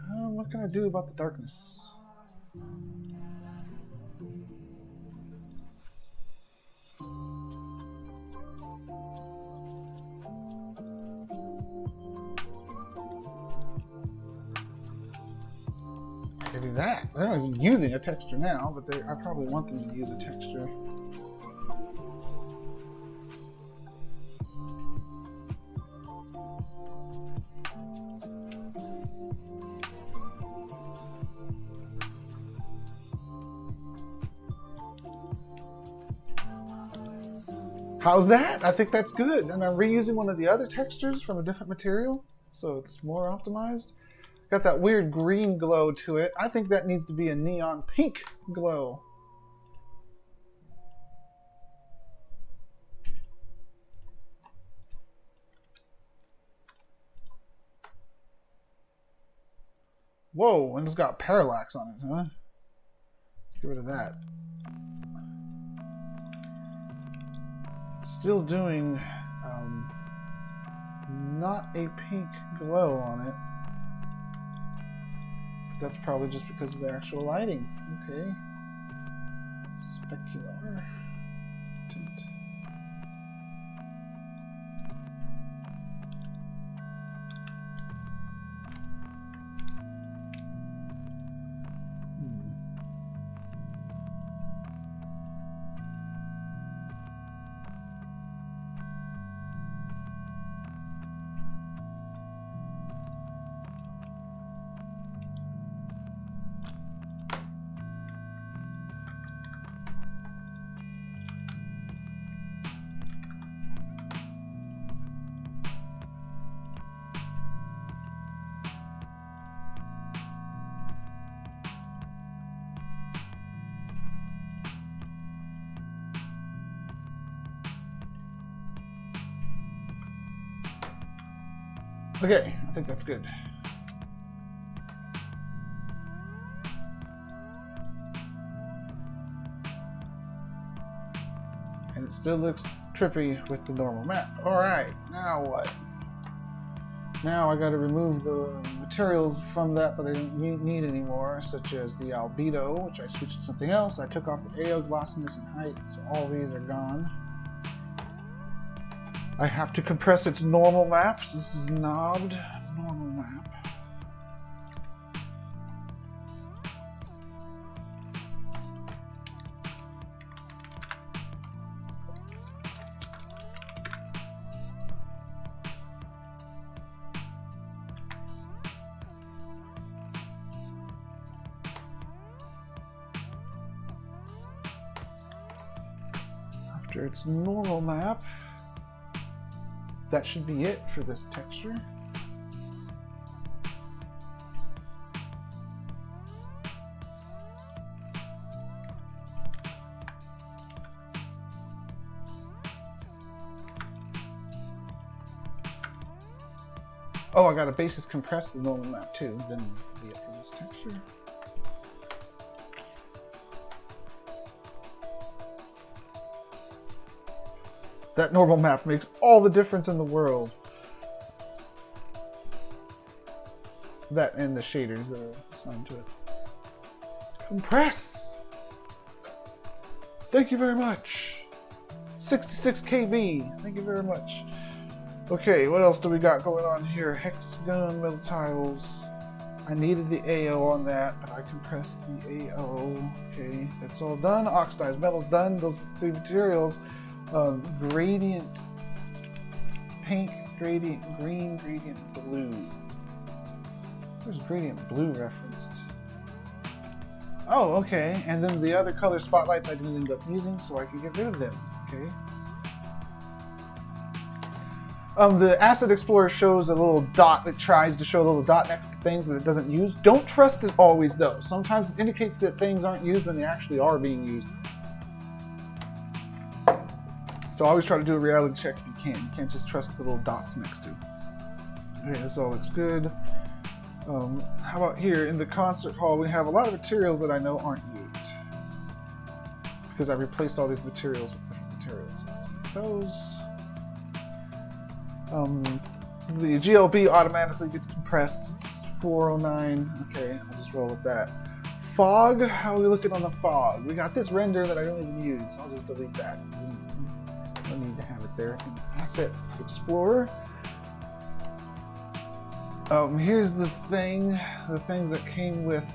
What can I do about the darkness? I can do that. They're not even using a texture now, but I probably want them to use a texture. How's that? I think that's good. And I'm reusing one of the other textures from a different material, so it's more optimized. Got that weird green glow to it. I think that needs to be a neon pink glow. Whoa, and it's got parallax on it, huh? Let's get rid of that. Still doing not a pink glow on it. But that's probably just because of the actual lighting. Okay. Specular tint. Okay, I think that's good. And it still looks trippy with the normal map. Alright, now what? Now I gotta remove the materials from that I don't need anymore, such as the albedo, which I switched to something else. I took off the AO glossiness and height, so all these are gone. I have to compress its normal maps. This is knobbed normal map. after its normal map. That should be it for this texture. Oh, I got a basis compress the normal map too, then it'll be it for this texture. That normal map makes all the difference in the world. That and the shaders that are assigned to it. Compress! Thank you very much. 66 KB, thank you very much. Okay, what else do we got going on here? Hexagon, metal tiles. I needed the AO on that, but I compressed the AO. Okay, that's all done. Oxidized metal's done. Those three materials. Gradient pink, gradient green, gradient blue. Where's gradient blue referenced? Oh, okay. And then the other color spotlights I didn't end up using, so I can get rid of them. Okay. The Asset Explorer shows a little dot. It tries to show a little dot next to things that it doesn't use. Don't trust it always, though. Sometimes it indicates that things aren't used when they actually are being used. So always try to do a reality check if you can. You can't just trust the little dots next to it. Okay, this all looks good. How about here in the concert hall? We have a lot of materials that I know aren't used because I replaced all these materials with different materials. Those. The GLB automatically gets compressed. It's 409. Okay, I'll just roll with that. Fog. How are we looking on the fog? We got this render that I don't even use. I'll just delete that. I need to have it there. Asset Explorer. Here's the things that came with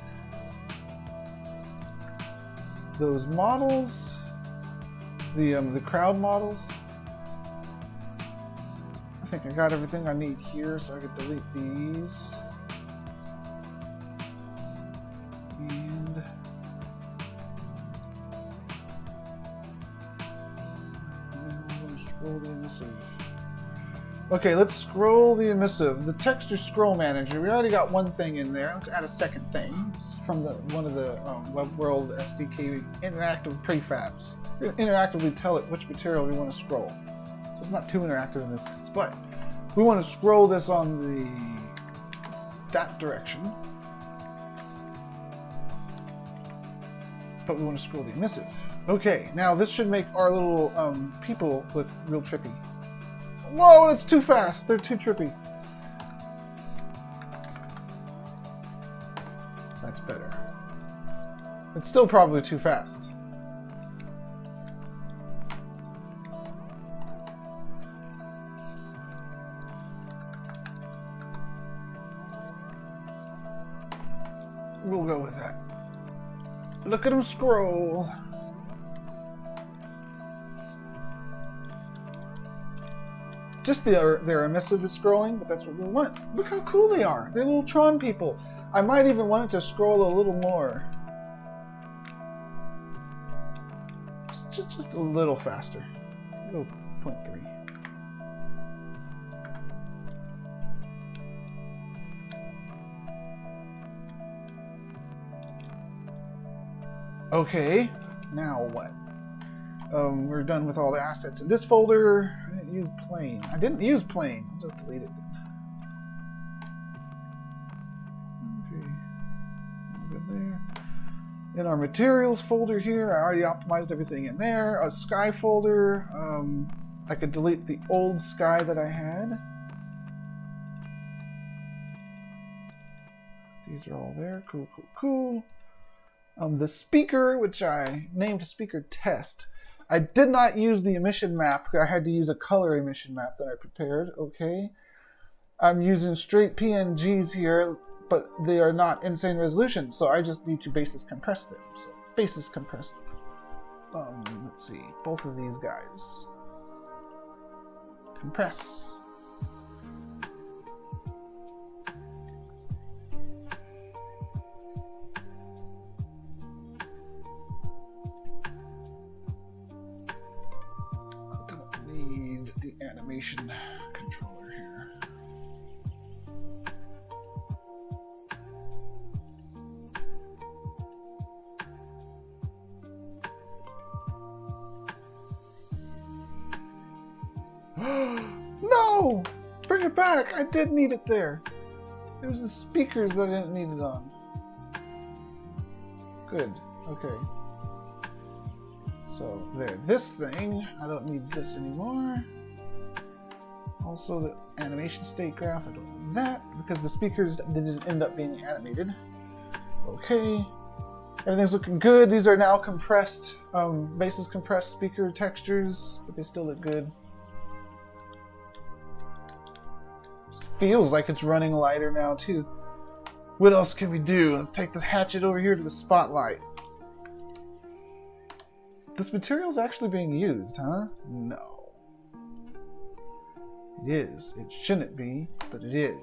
those models, the crowd models. I think I got everything I need here, so I could delete these. And scroll the emissive. Okay, let's scroll the emissive. The texture scroll manager. We already got one thing in there. Let's add a second thing. It's from one of the Web World SDK interactive prefabs. We're going to interactively tell it which material we want to scroll. So it's not too interactive in this sense, but we want to scroll this on that direction. But we want to scroll the emissive. Okay, now this should make our little people look real trippy. Whoa, that's too fast. They're too trippy. That's better. It's still probably too fast. We'll go with that. Look at them scroll. Just their emissive is scrolling, but that's what we want. Look how cool they are. They're little Tron people. I might even want it to scroll a little more. Just a little faster. Go 0.3. Okay, now what? We're done with all the assets in this folder. I didn't use plane. I didn't use plane. I'll just delete it then. Okay, good there. In our materials folder here, I already optimized everything in there. A sky folder. I could delete the old sky that I had. These are all there. Cool, cool, cool. The speaker, which I named speaker test. I did not use the emission map. I had to use a color emission map that I prepared. Okay. I'm using straight PNGs here, but they are not insane resolution, so I just need to basis compress them. So basis compress them. Let's see. Both of these guys. Compress. animation controller here. No! Bring it back! I did need it there. It was the speakers that I didn't need it on. Good. Okay. So there. This thing, I don't need this anymore. Also the animation state graph, I don't need that because the speakers didn't end up being animated. Okay. Everything's looking good. These are now compressed, basis compressed speaker textures, but they still look good. Feels like it's running lighter now too. What else can we do? Let's take this hatchet over here to the spotlight. This material's actually being used, huh? No. It is. It shouldn't be, but it is.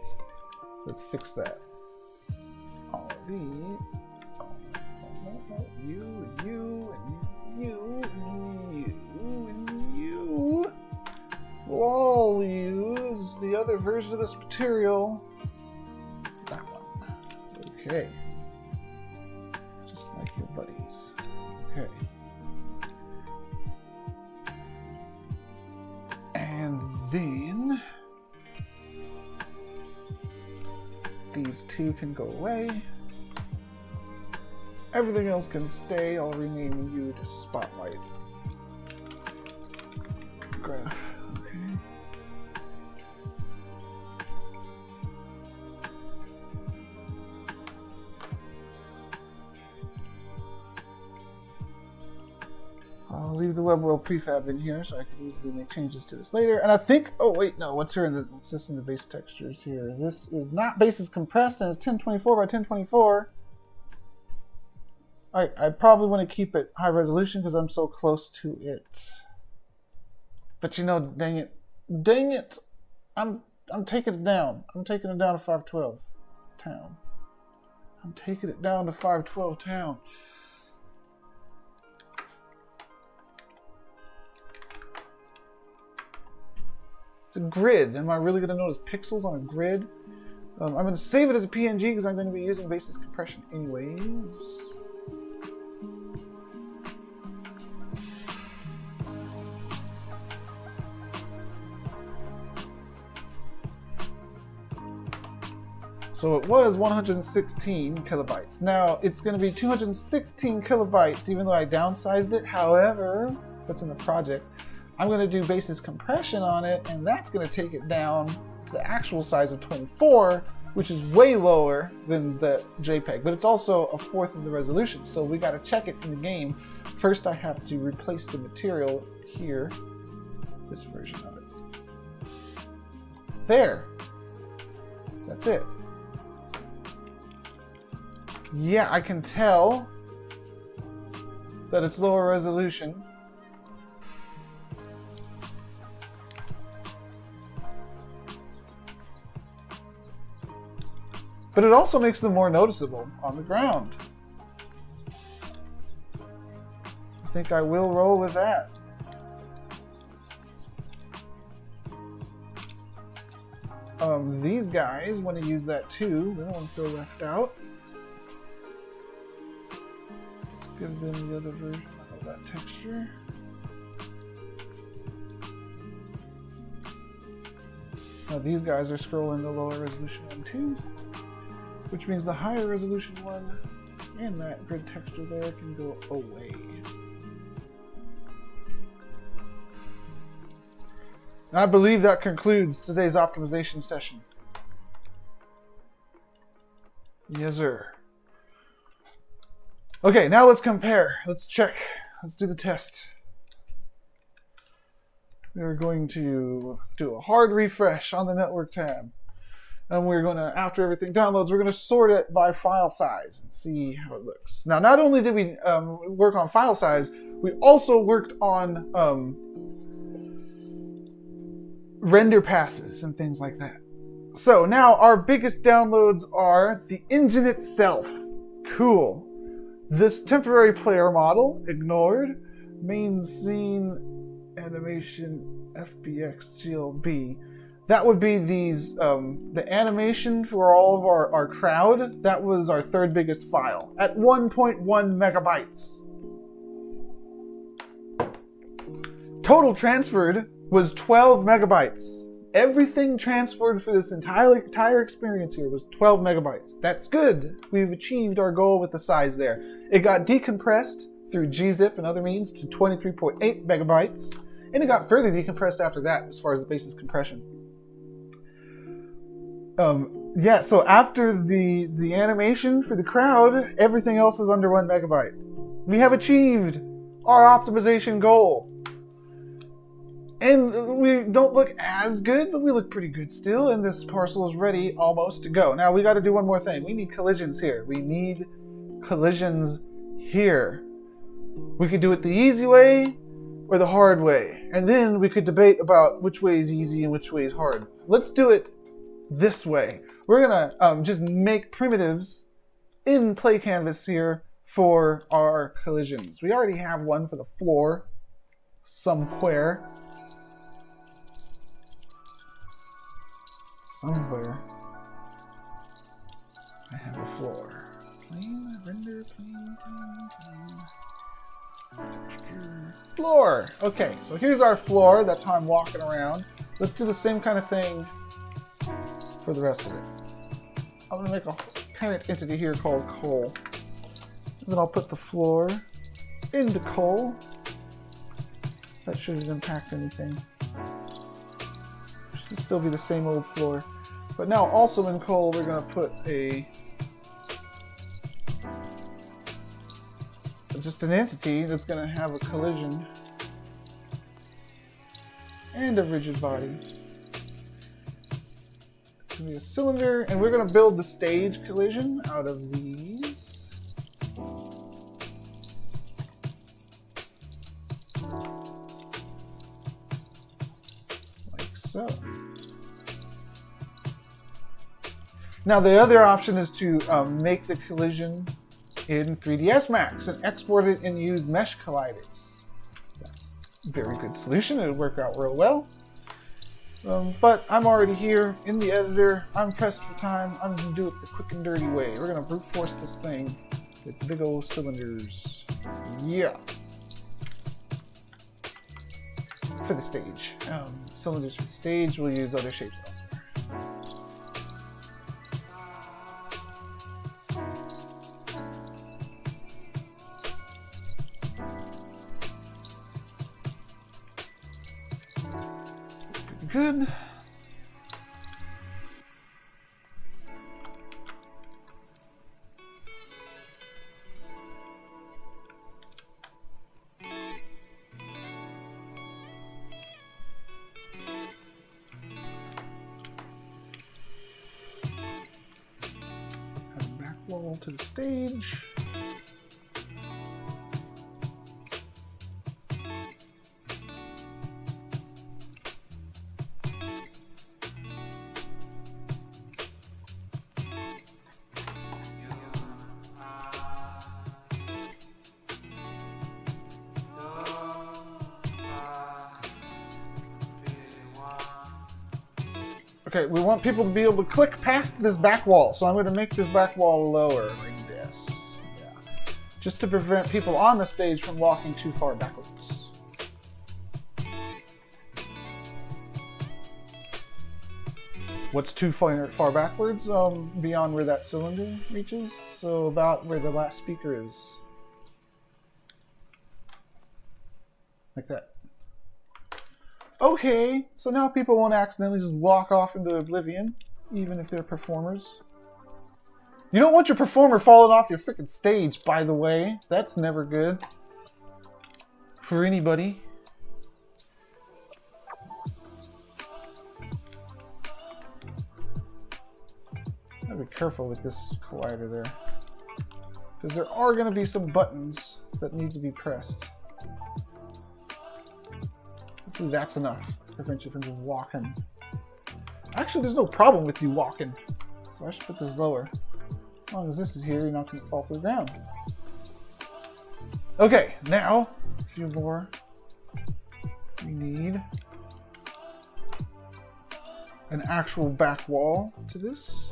Let's fix that. All of these. You, and you, and you, and you, and you. We'll all use the other version of this material. That one. Okay. Just like your buddies. Okay. And then these two can go away. Everything else can stay. I'll rename you to Spotlight. Graph. Okay. I'll leave the web world prefab in here so I can easily make changes to this later. And I think, oh wait, no, what's here in the, what's this in the base textures here? This is not basis compressed and it's 1024 by 1024. I probably want to keep it high resolution because I'm so close to it. But you know, dang it, I'm taking it down. I'm taking it down to 512 town. I'm taking it down to 512 town. It's a grid. Am I really going to notice pixels on a grid? I'm going to save it as a PNG because I'm going to be using basis compression anyways. So it was 116 kilobytes. Now it's going to be 216 kilobytes even though I downsized it. However, that's in the project. I'm going to do basis compression on it, and that's going to take it down to the actual size of 24, which is way lower than the JPEG, but it's also a fourth of the resolution, so we got to check it in the game. First, I have to replace the material here, this version of it. There. That's it. Yeah, I can tell that it's lower resolution. But it also makes them more noticeable on the ground. I think I will roll with that. These guys want to use that too. They don't want to feel left out. Let's give them the other version of that texture. Now these guys are scrolling the lower resolution one too, which means the higher resolution one and that grid texture there can go away. I believe that concludes today's optimization session. Yes, sir. Okay, now let's compare. Let's check. Let's do the test. We're going to do a hard refresh on the network tab. And we're going to, after everything downloads, we're going to sort it by file size and see how it looks. Now, not only did we work on file size, we also worked on render passes and things like that. So now our biggest downloads are the engine itself. Cool. This temporary player model, ignored. Main scene and Animation FBX GLB. That would be these, the animation for all of our crowd. That was our third biggest file at 1.1 megabytes. Total transferred was 12 megabytes. Everything transferred for this entire experience here was 12 megabytes. That's good. We've achieved our goal with the size there. It got decompressed through gzip and other means to 23.8 megabytes. And it got further decompressed after that as far as the basis compression. Yeah, so after the animation for the crowd, everything else is under 1 megabyte. We have achieved our optimization goal. And we don't look as good, but we look pretty good still, and this parcel is ready almost to go. Now we got to do one more thing. We need collisions here. We need collisions here. We could do it the easy way or the hard way. And then we could debate about which way is easy and which way is hard. Let's do it this way. We're gonna just make primitives in play canvas here for our collisions. We already have one for the floor somewhere. Somewhere I have a floor. Plane, render, plane. Texture. Floor! Okay, so here's our floor. That's how I'm walking around. Let's do the same kind of thing for the rest of it. I'm going to make a parent entity here called coal. And then I'll put the floor into coal. That shouldn't impact anything. Should still be the same old floor. But now also in coal we're going to put just an entity that's going to have a collision and a rigid body. It's going to be a cylinder, and we're going to build the stage collision out of these. Like so. Now the other option is to make the collision in 3ds Max and export it and use mesh colliders. That's a very good solution. It'll work out real well. But I'm already here in the editor. I'm pressed for time. I'm going to do it the quick and dirty way. We're going to brute force this thing with big old cylinders. Yeah. For the stage. Cylinders for the stage. We'll use other shapes elsewhere. Good. Add back wall to the stage. Okay, we want people to be able to click past this back wall, so I'm going to make this back wall lower like this. Yeah. Just to prevent people on the stage from walking too far backwards. What's too far backwards? Beyond where that cylinder reaches, so about where the last speaker is. Like that. Okay, so now people won't accidentally just walk off into oblivion, even if they're performers. You don't want your performer falling off your freaking stage, by the way. That's never good. For anybody. Gotta be careful with this collider there. Because there are going to be some buttons that need to be pressed. Hopefully that's enough to prevent you from just walking. Actually, there's no problem with you walking. So I should put this lower. As long as this is here, you're not going to fall to the ground. Okay, now a few more we need an actual back wall to this.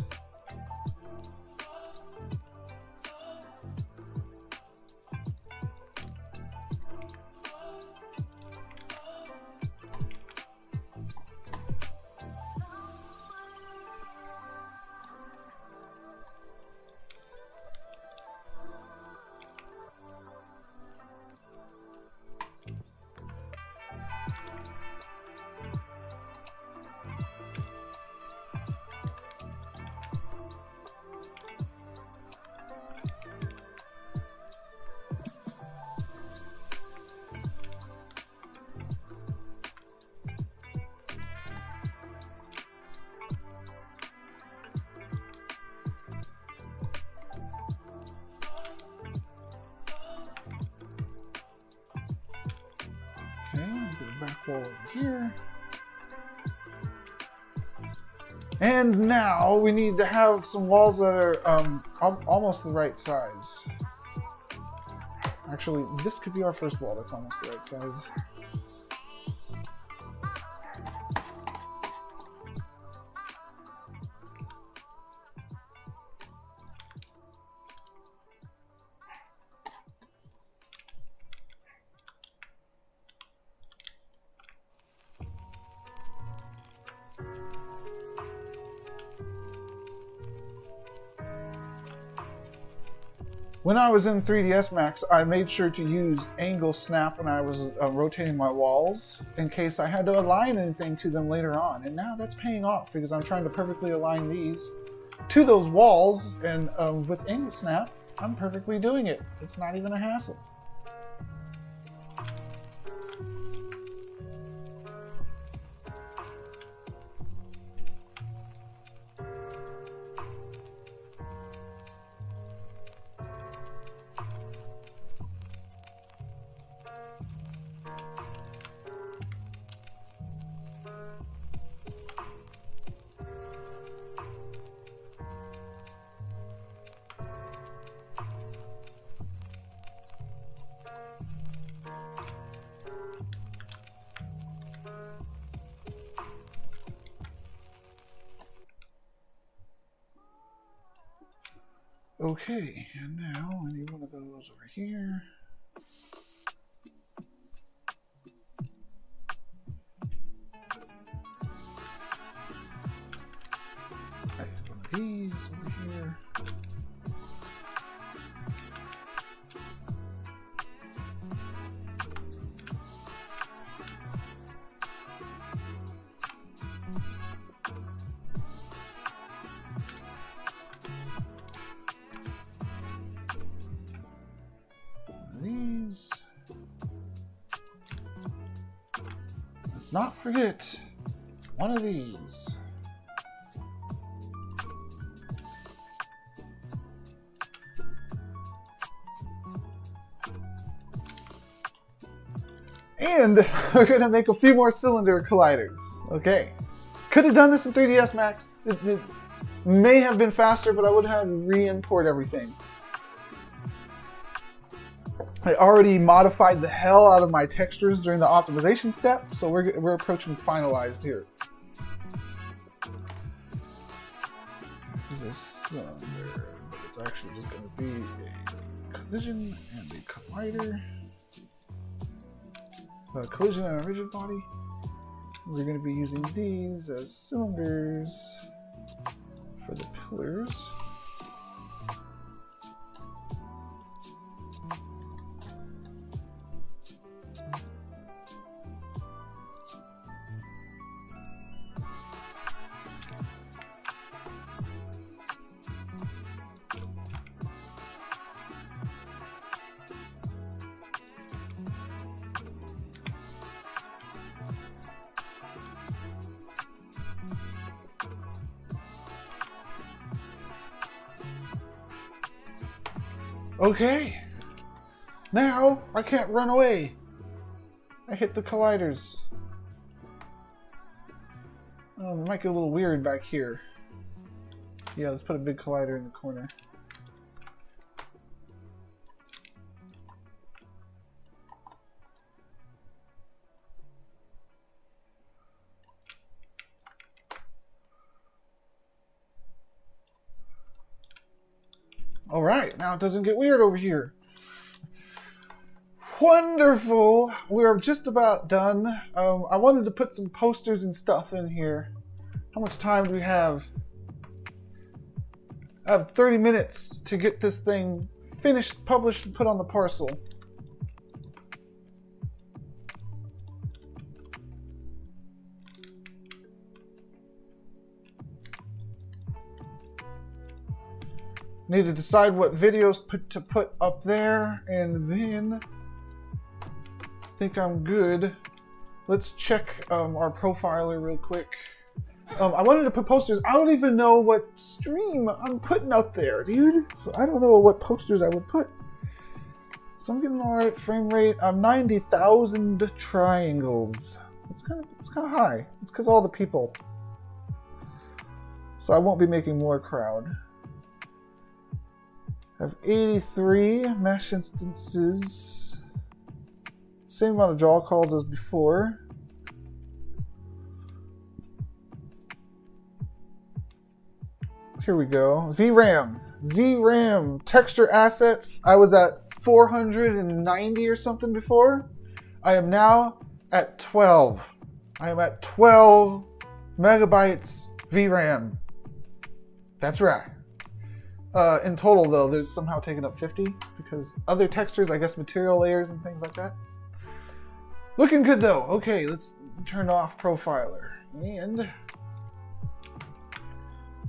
Back wall over here. And now we need to have some walls that are almost the right size. Actually, this could be our first wall that's almost the right size. When I was in 3ds Max, I made sure to use angle snap when I was rotating my walls in case I had to align anything to them later on. And now that's paying off because I'm trying to perfectly align these to those walls, and with angle snap, I'm perfectly doing it. It's not even a hassle. Okay, and now I need one of those over here. I have one of these over here. Not forget one of these. And we're gonna make a few more cylinder colliders. Okay. Could have done this in 3ds Max. It may have been faster, but I would have re-import everything. I already modified the hell out of my textures during the optimization step, so we're approaching finalized here. This is cylinder, but it's actually just going to be a collision and a collider. A collision and a rigid body. We're going to be using these as cylinders for the pillars. Okay, now I can't run away. I hit the colliders. Oh, it might get a little weird back here. Yeah, let's put a big collider in the corner. All right, now it doesn't get weird over here. Wonderful. We're just about done. I wanted to put some posters and stuff in here. How much time do we have? I have 30 minutes to get this thing finished, published, and put on the parcel. Need to decide what videos to put up there, and then I think I'm good. Let's check our profiler real quick. I wanted to put posters. I don't even know what stream I'm putting up there, dude. So I don't know what posters I would put. So I'm getting all right frame rate. I'm 90,000 triangles. It's kind of high. It's because all the people. So I won't be making more crowd. I have 83 mesh instances. Same amount of draw calls as before. Here we go. VRAM. Texture assets. I was at 490 or something before. I am now at 12. I am at 12 megabytes VRAM. That's right. In total, though, there's somehow taken up 50 because other textures, I guess material layers and things like that. Looking good, though. Okay, let's turn off Profiler. And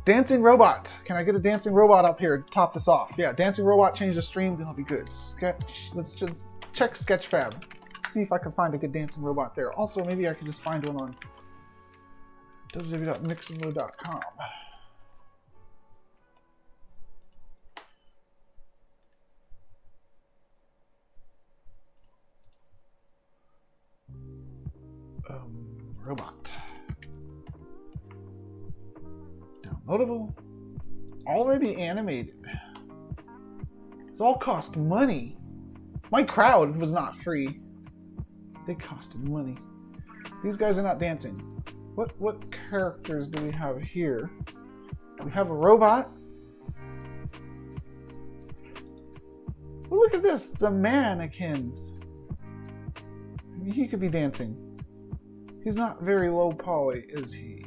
Dancing Robot. Can I get a Dancing Robot up here to top this off? Yeah, Dancing Robot, change the stream, then it'll be good. Sketch. Let's just check Sketchfab. See if I can find a good Dancing Robot there. Also, maybe I could just find one on www.mixamo.com. Robot. Downloadable. Already animated. It's all cost money. My crowd was not free. They costed money. These guys are not dancing. What characters do we have here? We have a robot. Well, look at this. It's a mannequin. He could be dancing. He's not very low poly, is he?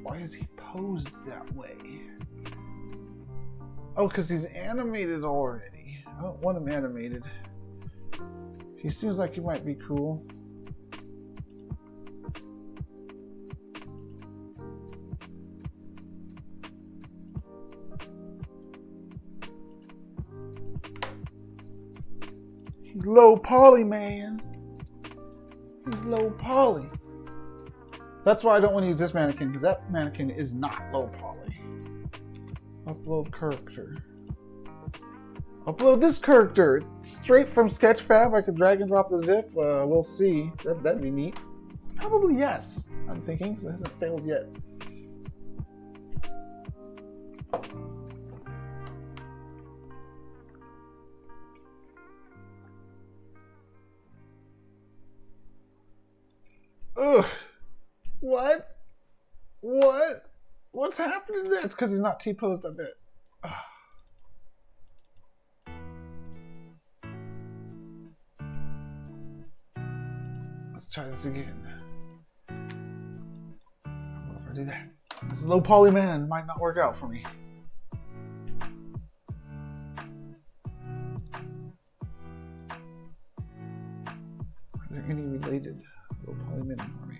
Why is he posed that way? Oh, because he's animated already. I don't want him animated. He seems like he might be cool. He's low poly, man. He's low poly. That's why I don't want to use this mannequin, because that mannequin is not low poly. Upload character. Upload this character straight from Sketchfab. I could drag and drop the zip. We'll see. That'd be neat. Probably yes, I'm thinking, so it hasn't failed yet. Ugh. What? What's happening there? It's because he's not T-posed, I bet. Let's try this again. What if I do that? This low poly man might not work out for me. Are there any related low poly zoom in for me.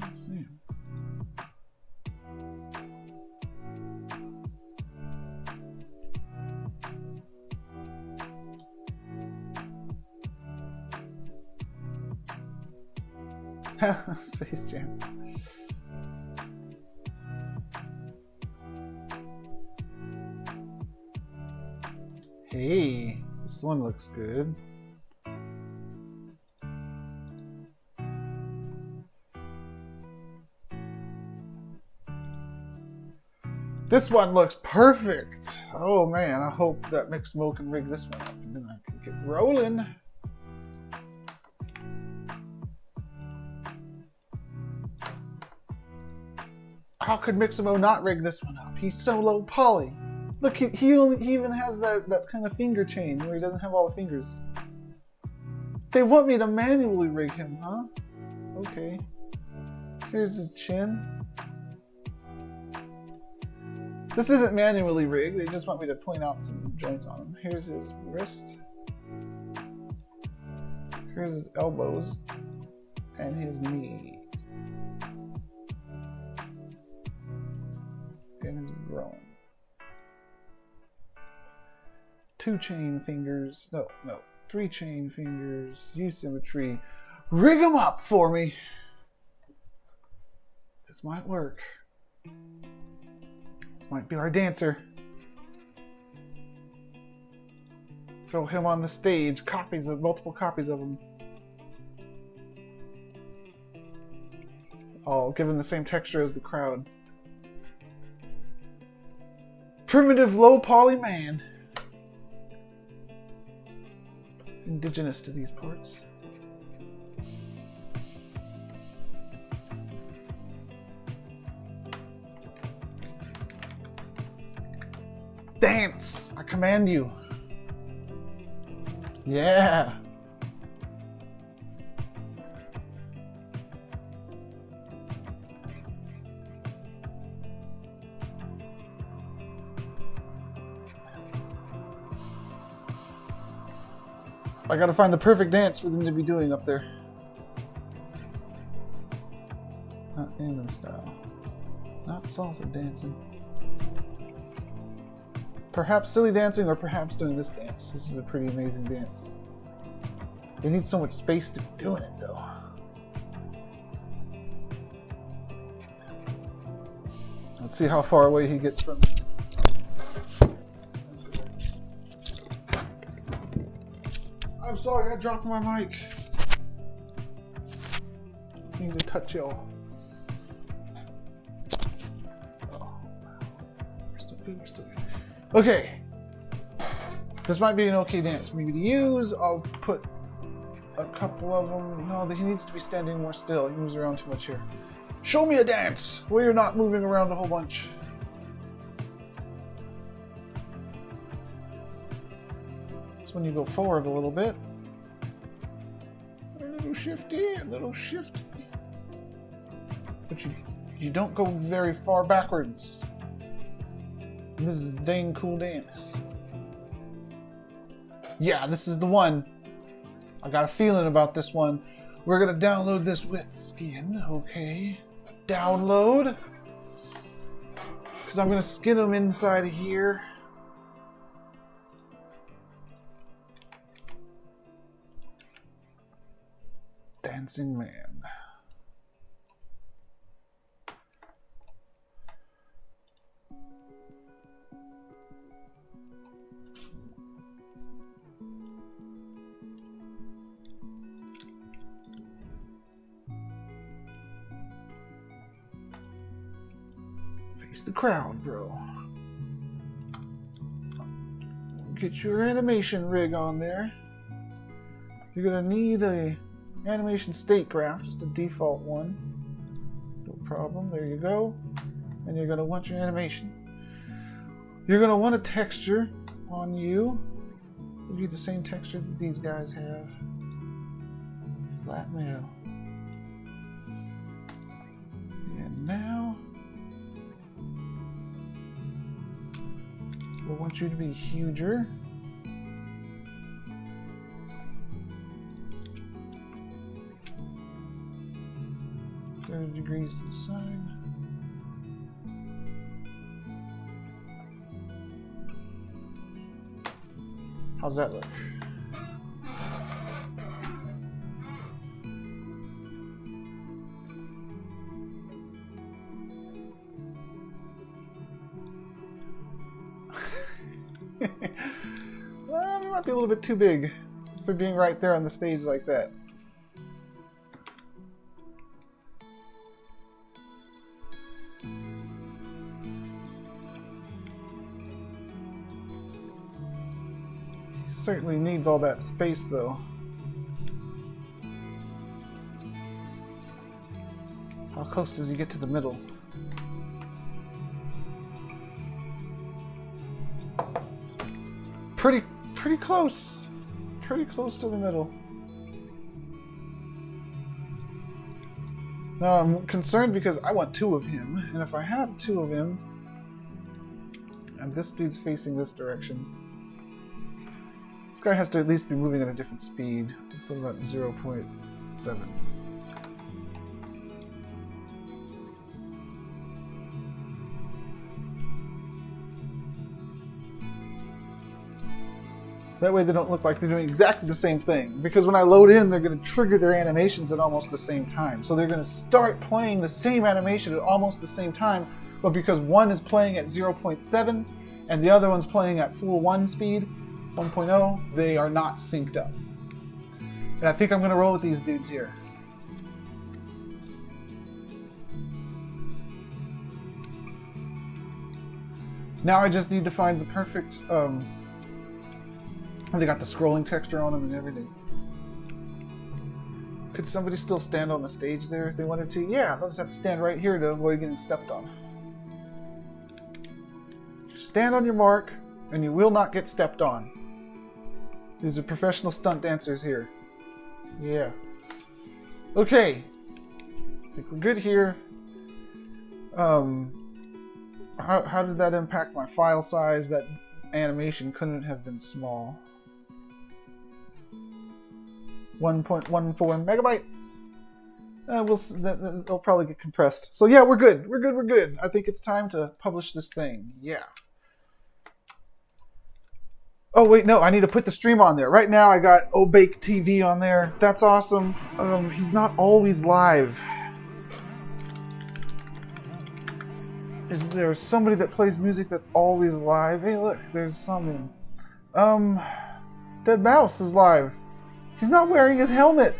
I don't see him. Space Jam. Hey, this one looks good. This one looks perfect. Oh man, I hope that Mixmo can rig this one up and then I can get rolling. How could Mixmo not rig this one up? He's so low poly. Look, he even has that kind of finger chain where he doesn't have all the fingers. They want me to manually rig him, huh? Okay. Here's his chin. This isn't manually rigged, they just want me to point out some joints on him. Here's his wrist. Here's his elbows. And his knees. And his groin. 2 chain fingers. No. 3 chain fingers. Use symmetry. Rig them up for me. This might work. This might be our dancer. Throw him on the stage. Multiple copies of him. All given the same texture as the crowd. Primitive low poly man. Indigenous to these parts. Dance! I command you. Yeah. I gotta find the perfect dance for them to be doing up there. Not Gangnam style. Not salsa dancing. Perhaps silly dancing, or perhaps doing this dance. This is a pretty amazing dance. They need so much space to be doing it, though. Let's see how far away he gets from me. I'm sorry, I dropped my mic. I need to touch y'all. Oh, we're still good, we're still good. Okay. This might be an okay dance for me to use. I'll put a couple of them. No, he needs to be standing more still. He moves around too much here. Show me a dance where you're not moving around a whole bunch. When you go forward a little bit. A little shifty, a little shifty. But you don't go very far backwards. And this is a dang cool dance. Yeah, this is the one. I got a feeling about this one. We're gonna download this with skin, okay? Download. Because I'm gonna skin them inside of here. Dancing man. Face the crowd, bro. Get your animation rig on there. You're gonna need a animation state graph, just a default one. No problem, there you go. And you're gonna want your animation. You're gonna want a texture on you. It'll be the same texture that these guys have. Flat male. And now I want you to be huger. Degrees to the side. How's that look? Well, it might be a little bit too big for being right there on the stage like that. Certainly needs all that space, though. How close does he get to the middle? Pretty close. Pretty close to the middle. Now I'm concerned because I want two of him, and if I have two of him, and this dude's facing this direction, this guy has to at least be moving at a different speed. Put about 0.7. That way they don't look like they're doing exactly the same thing. Because when I load in, they're going to trigger their animations at almost the same time. So they're going to start playing the same animation at almost the same time, but because one is playing at 0.7 and the other one's playing at full 1 speed, 1.0, they are not synced up. And I think I'm going to roll with these dudes here. Now I just need to find the perfect... they got the scrolling texture on them and everything. Could somebody still stand on the stage there if they wanted to? Yeah, they'll just have to stand right here to avoid getting stepped on. Just stand on your mark, and you will not get stepped on. These are professional stunt dancers here. Yeah. Okay. I think we're good here. How did that impact my file size? That animation couldn't have been small. 1.14 megabytes. It'll probably get compressed. So yeah, we're good. We're good. I think it's time to publish this thing. Yeah. Oh wait, no, I need to put the stream on there. Right now I got Obake TV on there. That's awesome. He's not always live. Is there somebody that plays music that's always live? Hey look, there's Somnium. Dead Mouse is live. He's not wearing his helmet.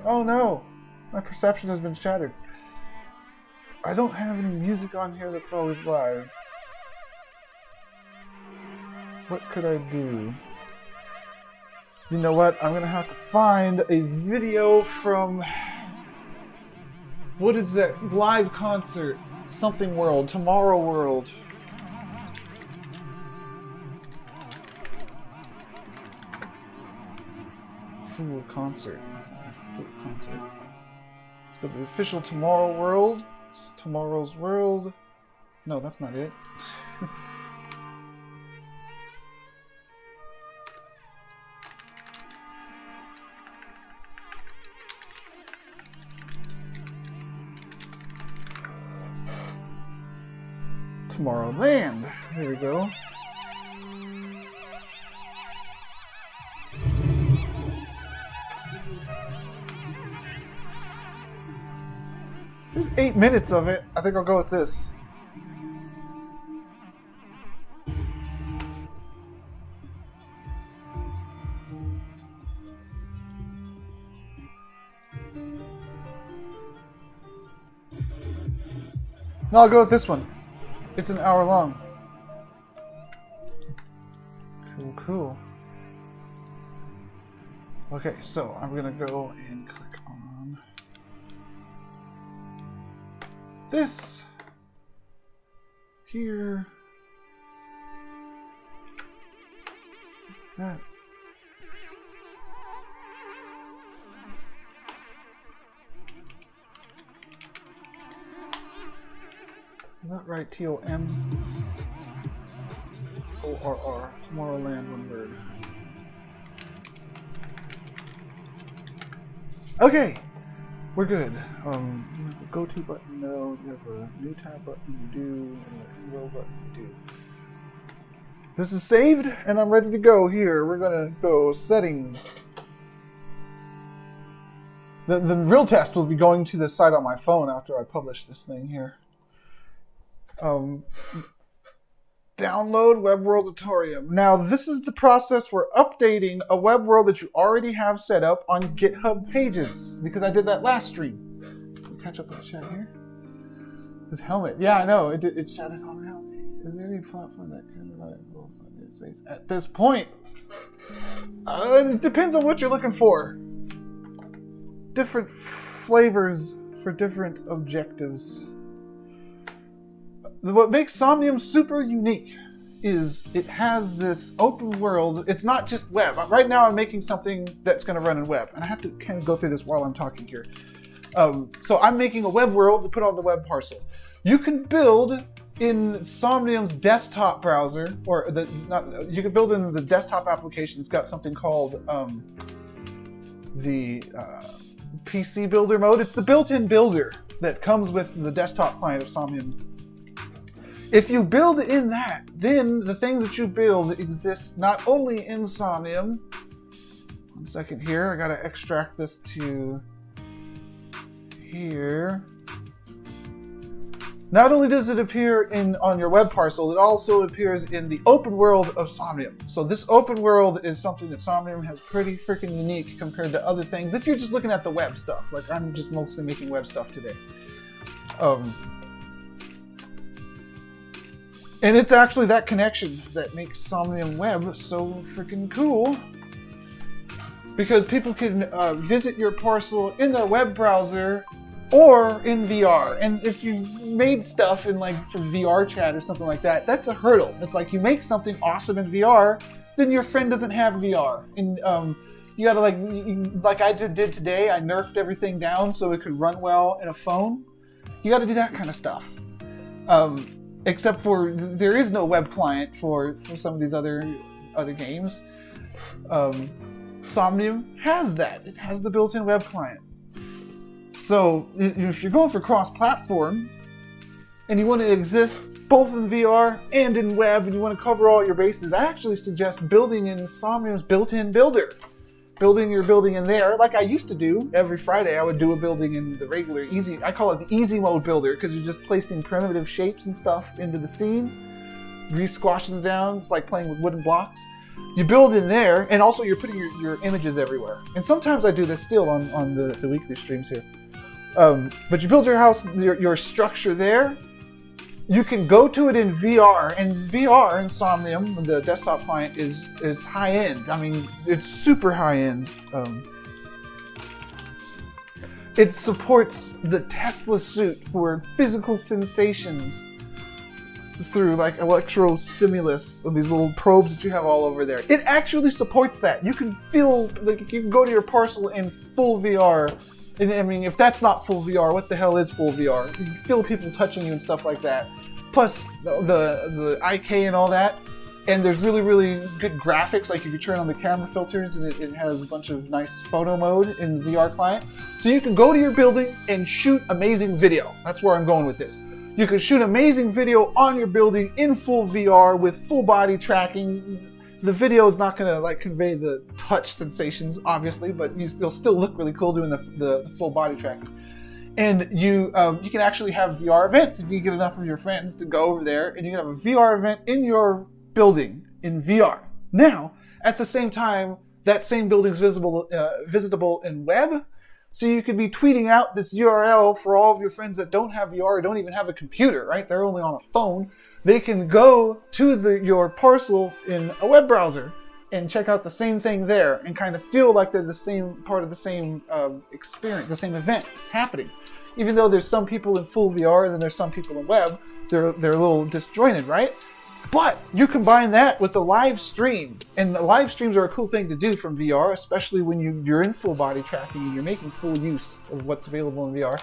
Oh no, my perception has been shattered. I don't have any music on here that's always live. What could I do? You know what? I'm gonna have to find a video from... What is that live concert? Something World, Tomorrow World. Fool concert. Let's go to the official Tomorrow World. It's Tomorrow's World. No, that's not it. Tomorrowland. There we go. There's 8 minutes of it. I think I'll go with this. No, I'll go with this one. It's an hour long. Cool. Okay, so I'm gonna go and click on this here. That. Is that right, TOM? TORR. Tomorrowland, one word. Okay, we're good. You have a go-to button, no. You have a new tab button, you do. And a hero button, you do. This is saved, and I'm ready to go here. We're gonna go settings. The real test will be going to the site on my phone after I publish this thing here. Download Web World Tutorium. Now, this is the process for updating a web world that you already have set up on GitHub Pages, because I did that last stream. We'll catch up on the chat here. This helmet. Yeah, I know. It shatters all reality. Is there any platform that can provide Somnium Space at this point? It depends on what you're looking for. Different flavors for different objectives. What makes Somnium super unique is it has this open world. It's not just web. Right now I'm making something that's going to run in web, and I have to kind of go through this while I'm talking here. So I'm making a web world to put on the web parcel. You can build in Somnium's desktop browser, or you can build in the desktop application. It's got something called the PC builder mode. It's the built-in builder that comes with the desktop client of Somnium. If you build in that, then the thing that you build exists not only in Somnium. One second here, I gotta extract this to here. Not only does it appear on your web parcel, it also appears in the open world of Somnium. So this open world is something that Somnium has pretty freaking unique compared to other things. If you're just looking at the web stuff, like I'm just mostly making web stuff today. And it's actually that connection that makes Somnium Web so freaking cool. Because people can visit your parcel in their web browser or in VR. And if you've made stuff in for VR chat or something like that, that's a hurdle. It's like you make something awesome in VR, then your friend doesn't have VR. And you gotta like I did today, I nerfed everything down so it could run well in a phone. You gotta do that kind of stuff. Except for there is no web client for some of these other games. Somnium has that. It has the built-in web client. So if you're going for cross-platform and you want to exist both in VR and in web and you want to cover all your bases, I actually suggest building in Somnium's built-in builder. Building your building in there, like I used to do. Every Friday I would do a building in the regular easy, I call it the easy mode builder, because you're just placing primitive shapes and stuff into the scene, re-squashing them down. It's like playing with wooden blocks. You build in there, and also you're putting your images everywhere. And sometimes I do this still on the weekly streams here. But you build your house, your structure there. You can go to it in VR, and VR in Somnium, the desktop client, it's high end. I mean, it's super high end. It supports the Tesla suit for physical sensations through electrostimulus of these little probes that you have all over there. It actually supports that. You can feel you can go to your parcel in full VR. And, I mean, if that's not full VR, what the hell is full VR? You can feel people touching you and stuff like that. Plus the IK and all that. And there's really, really good graphics. Like if you turn on the camera filters, and it has a bunch of nice photo mode in the VR client. So you can go to your building and shoot amazing video. That's where I'm going with this. You can shoot amazing video on your building in full VR with full body tracking. The video is not going to convey the touch sensations, obviously, but you'll still look really cool doing the full body tracking. And you can actually have VR events if you get enough of your friends to go over there, and you can have a VR event in your building in VR. Now, at the same time, that same building's visitable in web, so you could be tweeting out this URL for all of your friends that don't have VR or don't even have a computer, right? They're only on a phone. They can go to your parcel in a web browser and check out the same thing there and kind of feel like they're the same part of the same experience, the same event that's happening. Even though there's some people in full VR and then there's some people in web, they're a little disjointed, right? But you combine that with the live stream, and the live streams are a cool thing to do from VR, especially when you're in full body tracking and you're making full use of what's available in VR.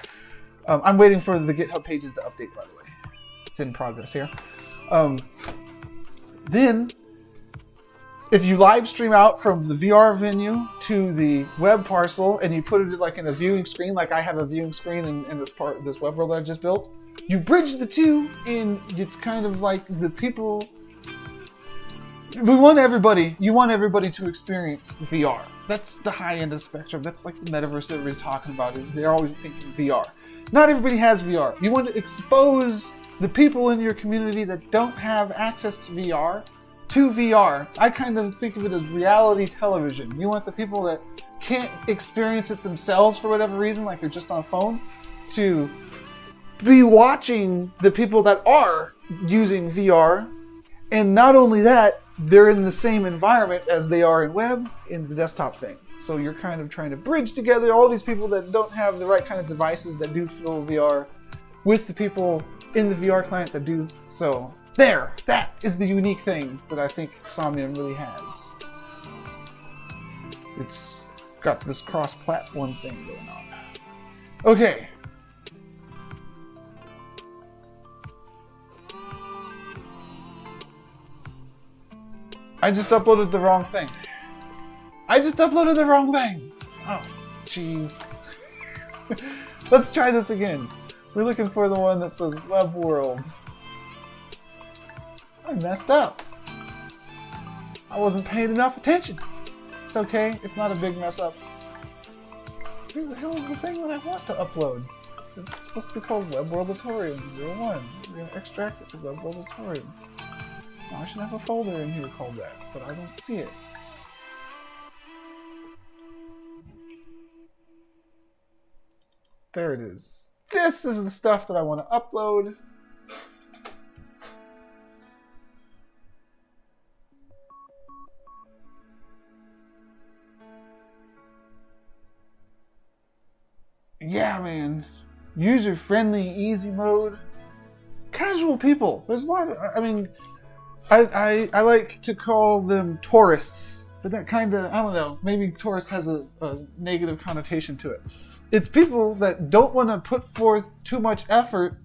I'm waiting for the GitHub pages to update, by the way. It's in progress here. Then, if you live stream out from the VR venue to the web parcel and you put it like in a viewing screen, like I have a viewing screen in this web world that I just built, you bridge the two, and it's kind of like the people. You want everybody to experience VR. That's the high end of the spectrum. That's like the metaverse that everybody's talking about. They're always thinking VR. Not everybody has VR. You want to expose the people in your community that don't have access to VR to VR. I kind of think of it as reality television. You want the people that can't experience it themselves for whatever reason, like they're just on a phone, to be watching the people that are using VR. And not only that, they're in the same environment as they are in web, in the desktop thing. So you're kind of trying to bridge together all these people that don't have the right kind of devices that do feel VR with the people in the VR client that do. So there, that is the unique thing that I think Somnium really has. It's got this cross-platform thing going on. Okay. I just uploaded the wrong thing. Oh, jeez. Let's try this again. We're looking for the one that says Web World. I messed up. I wasn't paying enough attention. It's okay. It's not a big mess up. Where the hell is the thing that I want to upload? It's supposed to be called Web Worldatorium 01. We're going to extract it to Web Worldatorium. I should have a folder in here called that, but I don't see it. There it is. This is the stuff that I want to upload. Yeah, man. User-friendly, easy mode. Casual people. There's a lot of, I mean, I like to call them tourists, but that kind of, I don't know, maybe tourist has a negative connotation to it. It's people that don't want to put forth too much effort,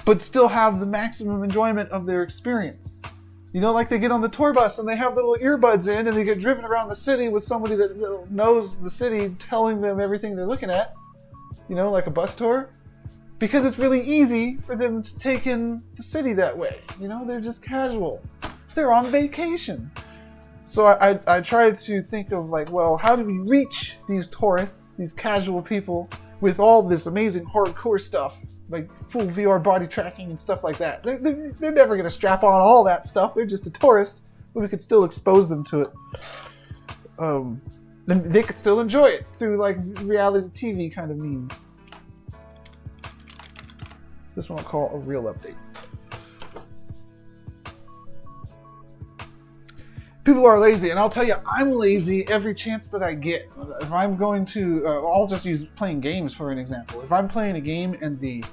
but still have the maximum enjoyment of their experience. You know, like they get on the tour bus and they have little earbuds in and they get driven around the city with somebody that knows the city telling them everything they're looking at. You know, like a bus tour. Because it's really easy for them to take in the city that way. You know, they're just casual. They're on vacation. So I tried to think of like, well, how do we reach these tourists, these casual people, with all this amazing hardcore stuff, like full VR body tracking and stuff like that. They're never going to strap on all that stuff. They're just a tourist, but we could still expose them to it. And they could still enjoy it through like reality TV kind of means. This one I'll call a real update. People are lazy, and I'll tell you, I'm lazy every chance that I get. If I'm going to, I'll just use playing games for an example. If I'm playing a game and the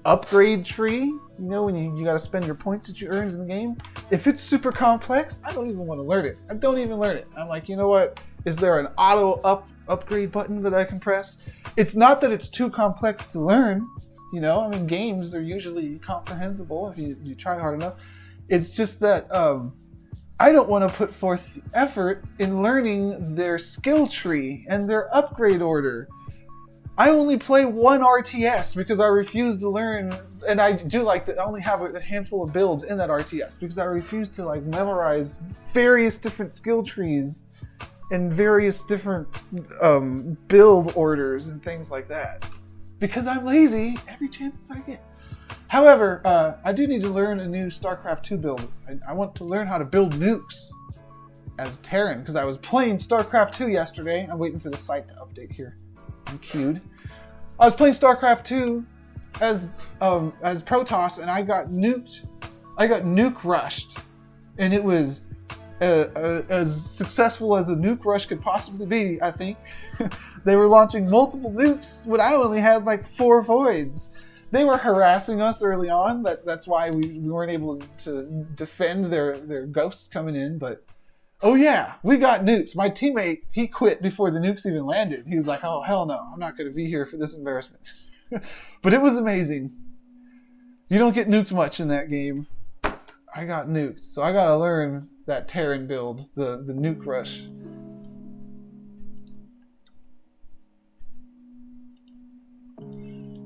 upgrade tree, you know, when you got to spend your points that you earned in the game, if it's super complex, I don't even want to learn it. I don't even learn it. I'm like, you know what? Is there an auto upgrade button that I can press? It's not that it's too complex to learn. You know, I mean, games are usually comprehensible if you try hard enough. It's just that I don't want to put forth the effort in learning their skill tree and their upgrade order. I only play one RTS because I refuse to learn, and I do like that. I only have a handful of builds in that RTS because I refuse to like memorize various different skill trees and various different build orders and things like that. Because I'm lazy every chance that I get. However, I do need to learn a new StarCraft 2 build. I want to learn how to build nukes as Terran, because I was playing StarCraft 2 yesterday. I'm waiting for the site to update here. I'm queued. I was playing StarCraft 2 as Protoss, and I got nuked. I got nuke rushed, and it was as successful as a nuke rush could possibly be, I think. They were launching multiple nukes when I only had like 4 voids. They were harassing us early on. That's why we weren't able to defend their ghosts coming in. But oh yeah, we got nuked. My teammate, he quit before the nukes even landed. He was like, oh hell no, I'm not going to be here for this embarrassment. But it was amazing. You don't get nuked much in that game. I got nuked. So I gotta learn that Terran build, the nuke rush.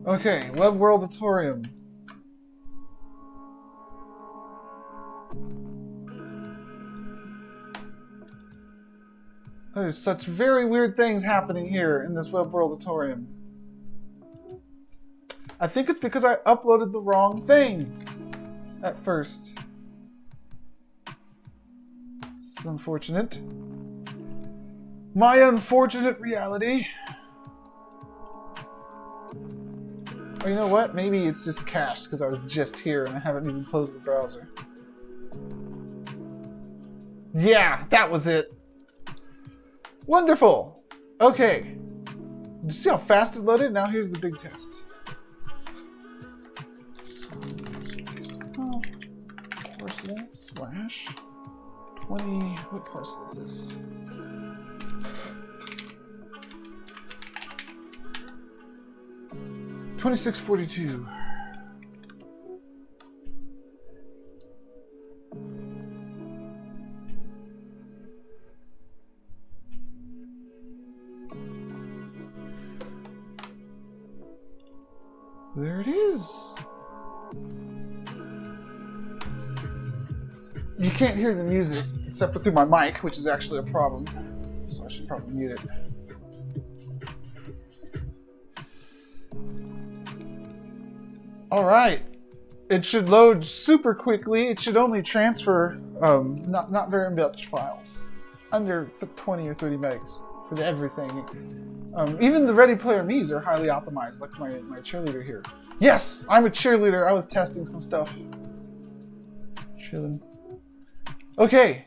Okay, Web Worldatorium. There's such very weird things happening here in this Web Worldatorium. I think it's because I uploaded the wrong thing at first. It's unfortunate. My unfortunate reality. Or you know what? Maybe it's just cached because I was just here and I haven't even closed the browser. Yeah, that was it. Wonderful. Okay. Did you see how fast it loaded? Now here's the big test. Parcel slash 20. What parcel is this? $26.42. There it is. You can't hear the music except for through my mic, which is actually a problem. So I should probably mute it. All right. It should load super quickly. It should only transfer not very much files, under 20 or 30 megs for everything. Even the Ready Player Me's are highly optimized, like my cheerleader here. Yes, I'm a cheerleader. I was testing some stuff. Chilling. Okay,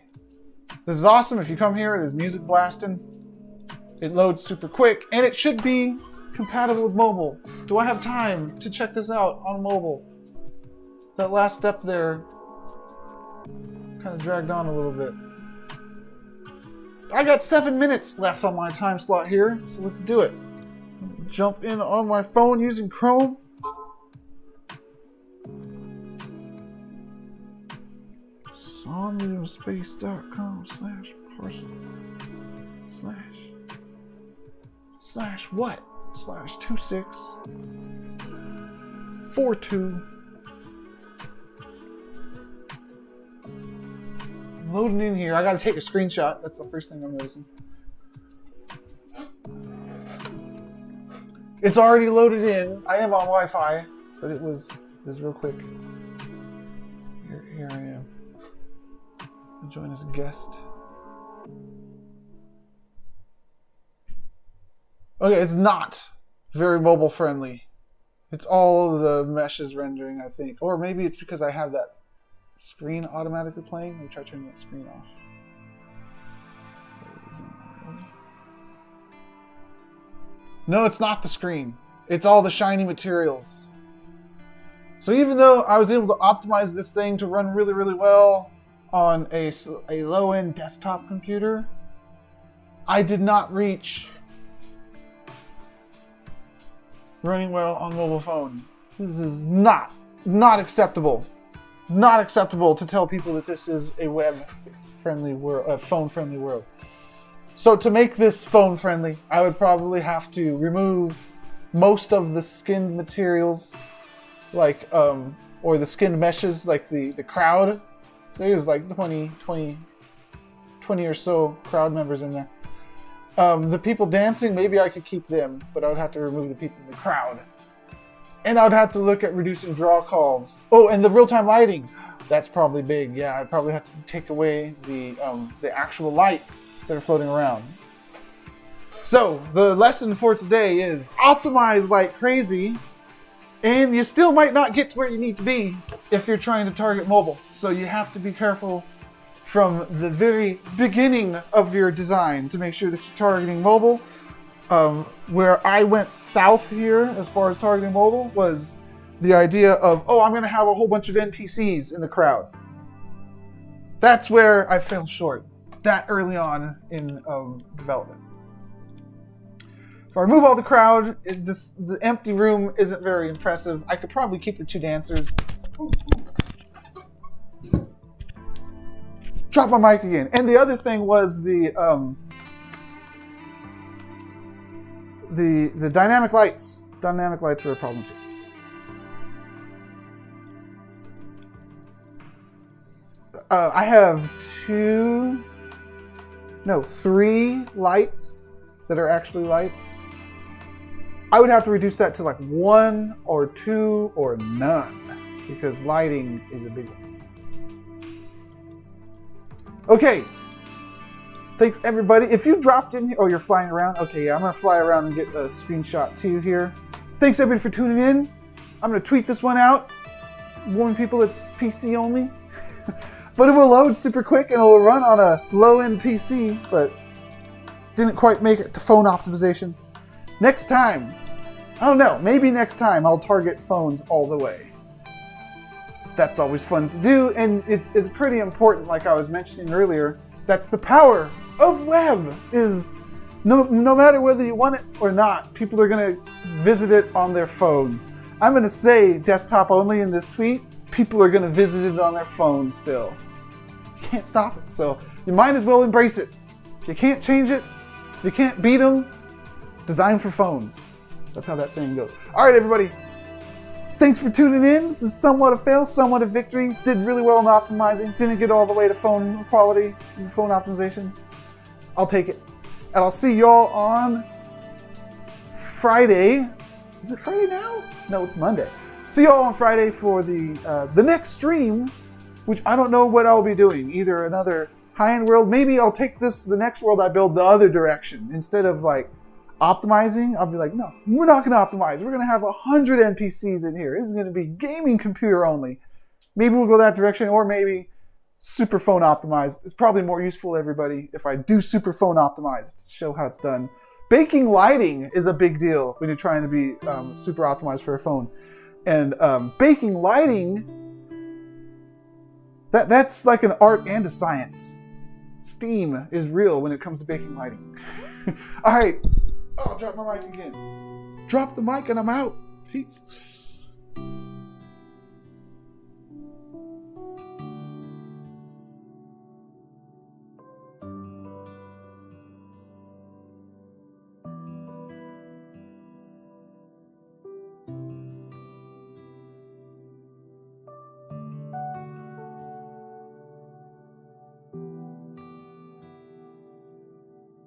this is awesome. If you come here, there's music blasting. It loads super quick, and it should be compatible with mobile. Do I have time to check this out on mobile? That last step there kind of dragged on a little bit. I got 7 minutes left on my time slot here, so let's do it. Jump in on my phone using Chrome. somniumspace.com/parcel slash what? /2642. Loading in here. I gotta take a screenshot. That's the first thing I'm noticing. It's already loaded in. I am on Wi-Fi, but it was real quick. Here I am. I'll join as a guest. Okay, it's not very mobile friendly. It's all the meshes rendering, I think. Or maybe it's because I have that screen automatically playing. Let me try turning that screen off. No, it's not the screen. It's all the shiny materials. So even though I was able to optimize this thing to run really, really well on a low-end desktop computer, I did not reach running well on mobile phone. This is not acceptable. Not acceptable to tell people that this is a web-friendly world, a phone-friendly world. So to make this phone-friendly, I would probably have to remove most of the skinned materials, like or the skinned meshes, like the crowd. So there's like 20 or so crowd members in there. The people dancing, maybe I could keep them, but I would have to remove the people in the crowd. And I would have to look at reducing draw calls. Oh, and the real-time lighting. That's probably big. Yeah, I'd probably have to take away the actual lights that are floating around. So, the lesson for today is optimize like crazy, and you still might not get to where you need to be if you're trying to target mobile. So you have to be careful from the very beginning of your design to make sure that you're targeting mobile. Where I went south here as far as targeting mobile was the idea of, oh, I'm going to have a whole bunch of NPCs in the crowd. That's where I fell short that early on in development. If I remove all the crowd, the empty room isn't very impressive. I could probably keep the two dancers. Drop my mic again. And the other thing was the dynamic lights. Dynamic lights were a problem too. I have 3 lights that are actually lights. I would have to reduce that to like 1 or 2 or none, because lighting is a big one. Okay. Thanks everybody. If you dropped in here, oh, you're flying around? Okay, yeah, I'm gonna fly around and get a screenshot too here. Thanks everybody for tuning in. I'm gonna tweet this one out, warning people it's PC only. But it will load super quick and it will run on a low-end PC, but didn't quite make it to phone optimization. Next time, I don't know, maybe next time I'll target phones all the way. That's always fun to do, and it's pretty important, like I was mentioning earlier. That's the power of web, is no matter whether you want it or not, people are going to visit it on their phones. I'm going to say desktop only in this tweet. People are going to visit it on their phones still. You can't stop it, so you might as well embrace it. If you can't change it, you can't beat them, design for phones. That's how that saying goes. All right, everybody. Thanks for tuning in. This is somewhat a fail, somewhat a victory. Did really well in optimizing. Didn't get all the way to phone quality, phone optimization. I'll take it. And I'll see y'all on Friday. Is it Friday now? No, it's Monday. See y'all on Friday for the next stream, which I don't know what I'll be doing. Either another high-end world. Maybe I'll take the next world I build the other direction. Instead of like optimizing, I'll be like, no, we're not going to optimize. We're going to have 100 NPCs in here. This is going to be gaming computer only. Maybe we'll go that direction, or maybe super phone optimized. It's probably more useful to everybody if I do super phone optimized to show how it's done. Baking lighting is a big deal when you're trying to be super optimized for a phone. And baking lighting, that's like an art and a science. STEAM is real when it comes to baking lighting. All right. Oh, I'll drop my mic again. Drop the mic and I'm out. Peace.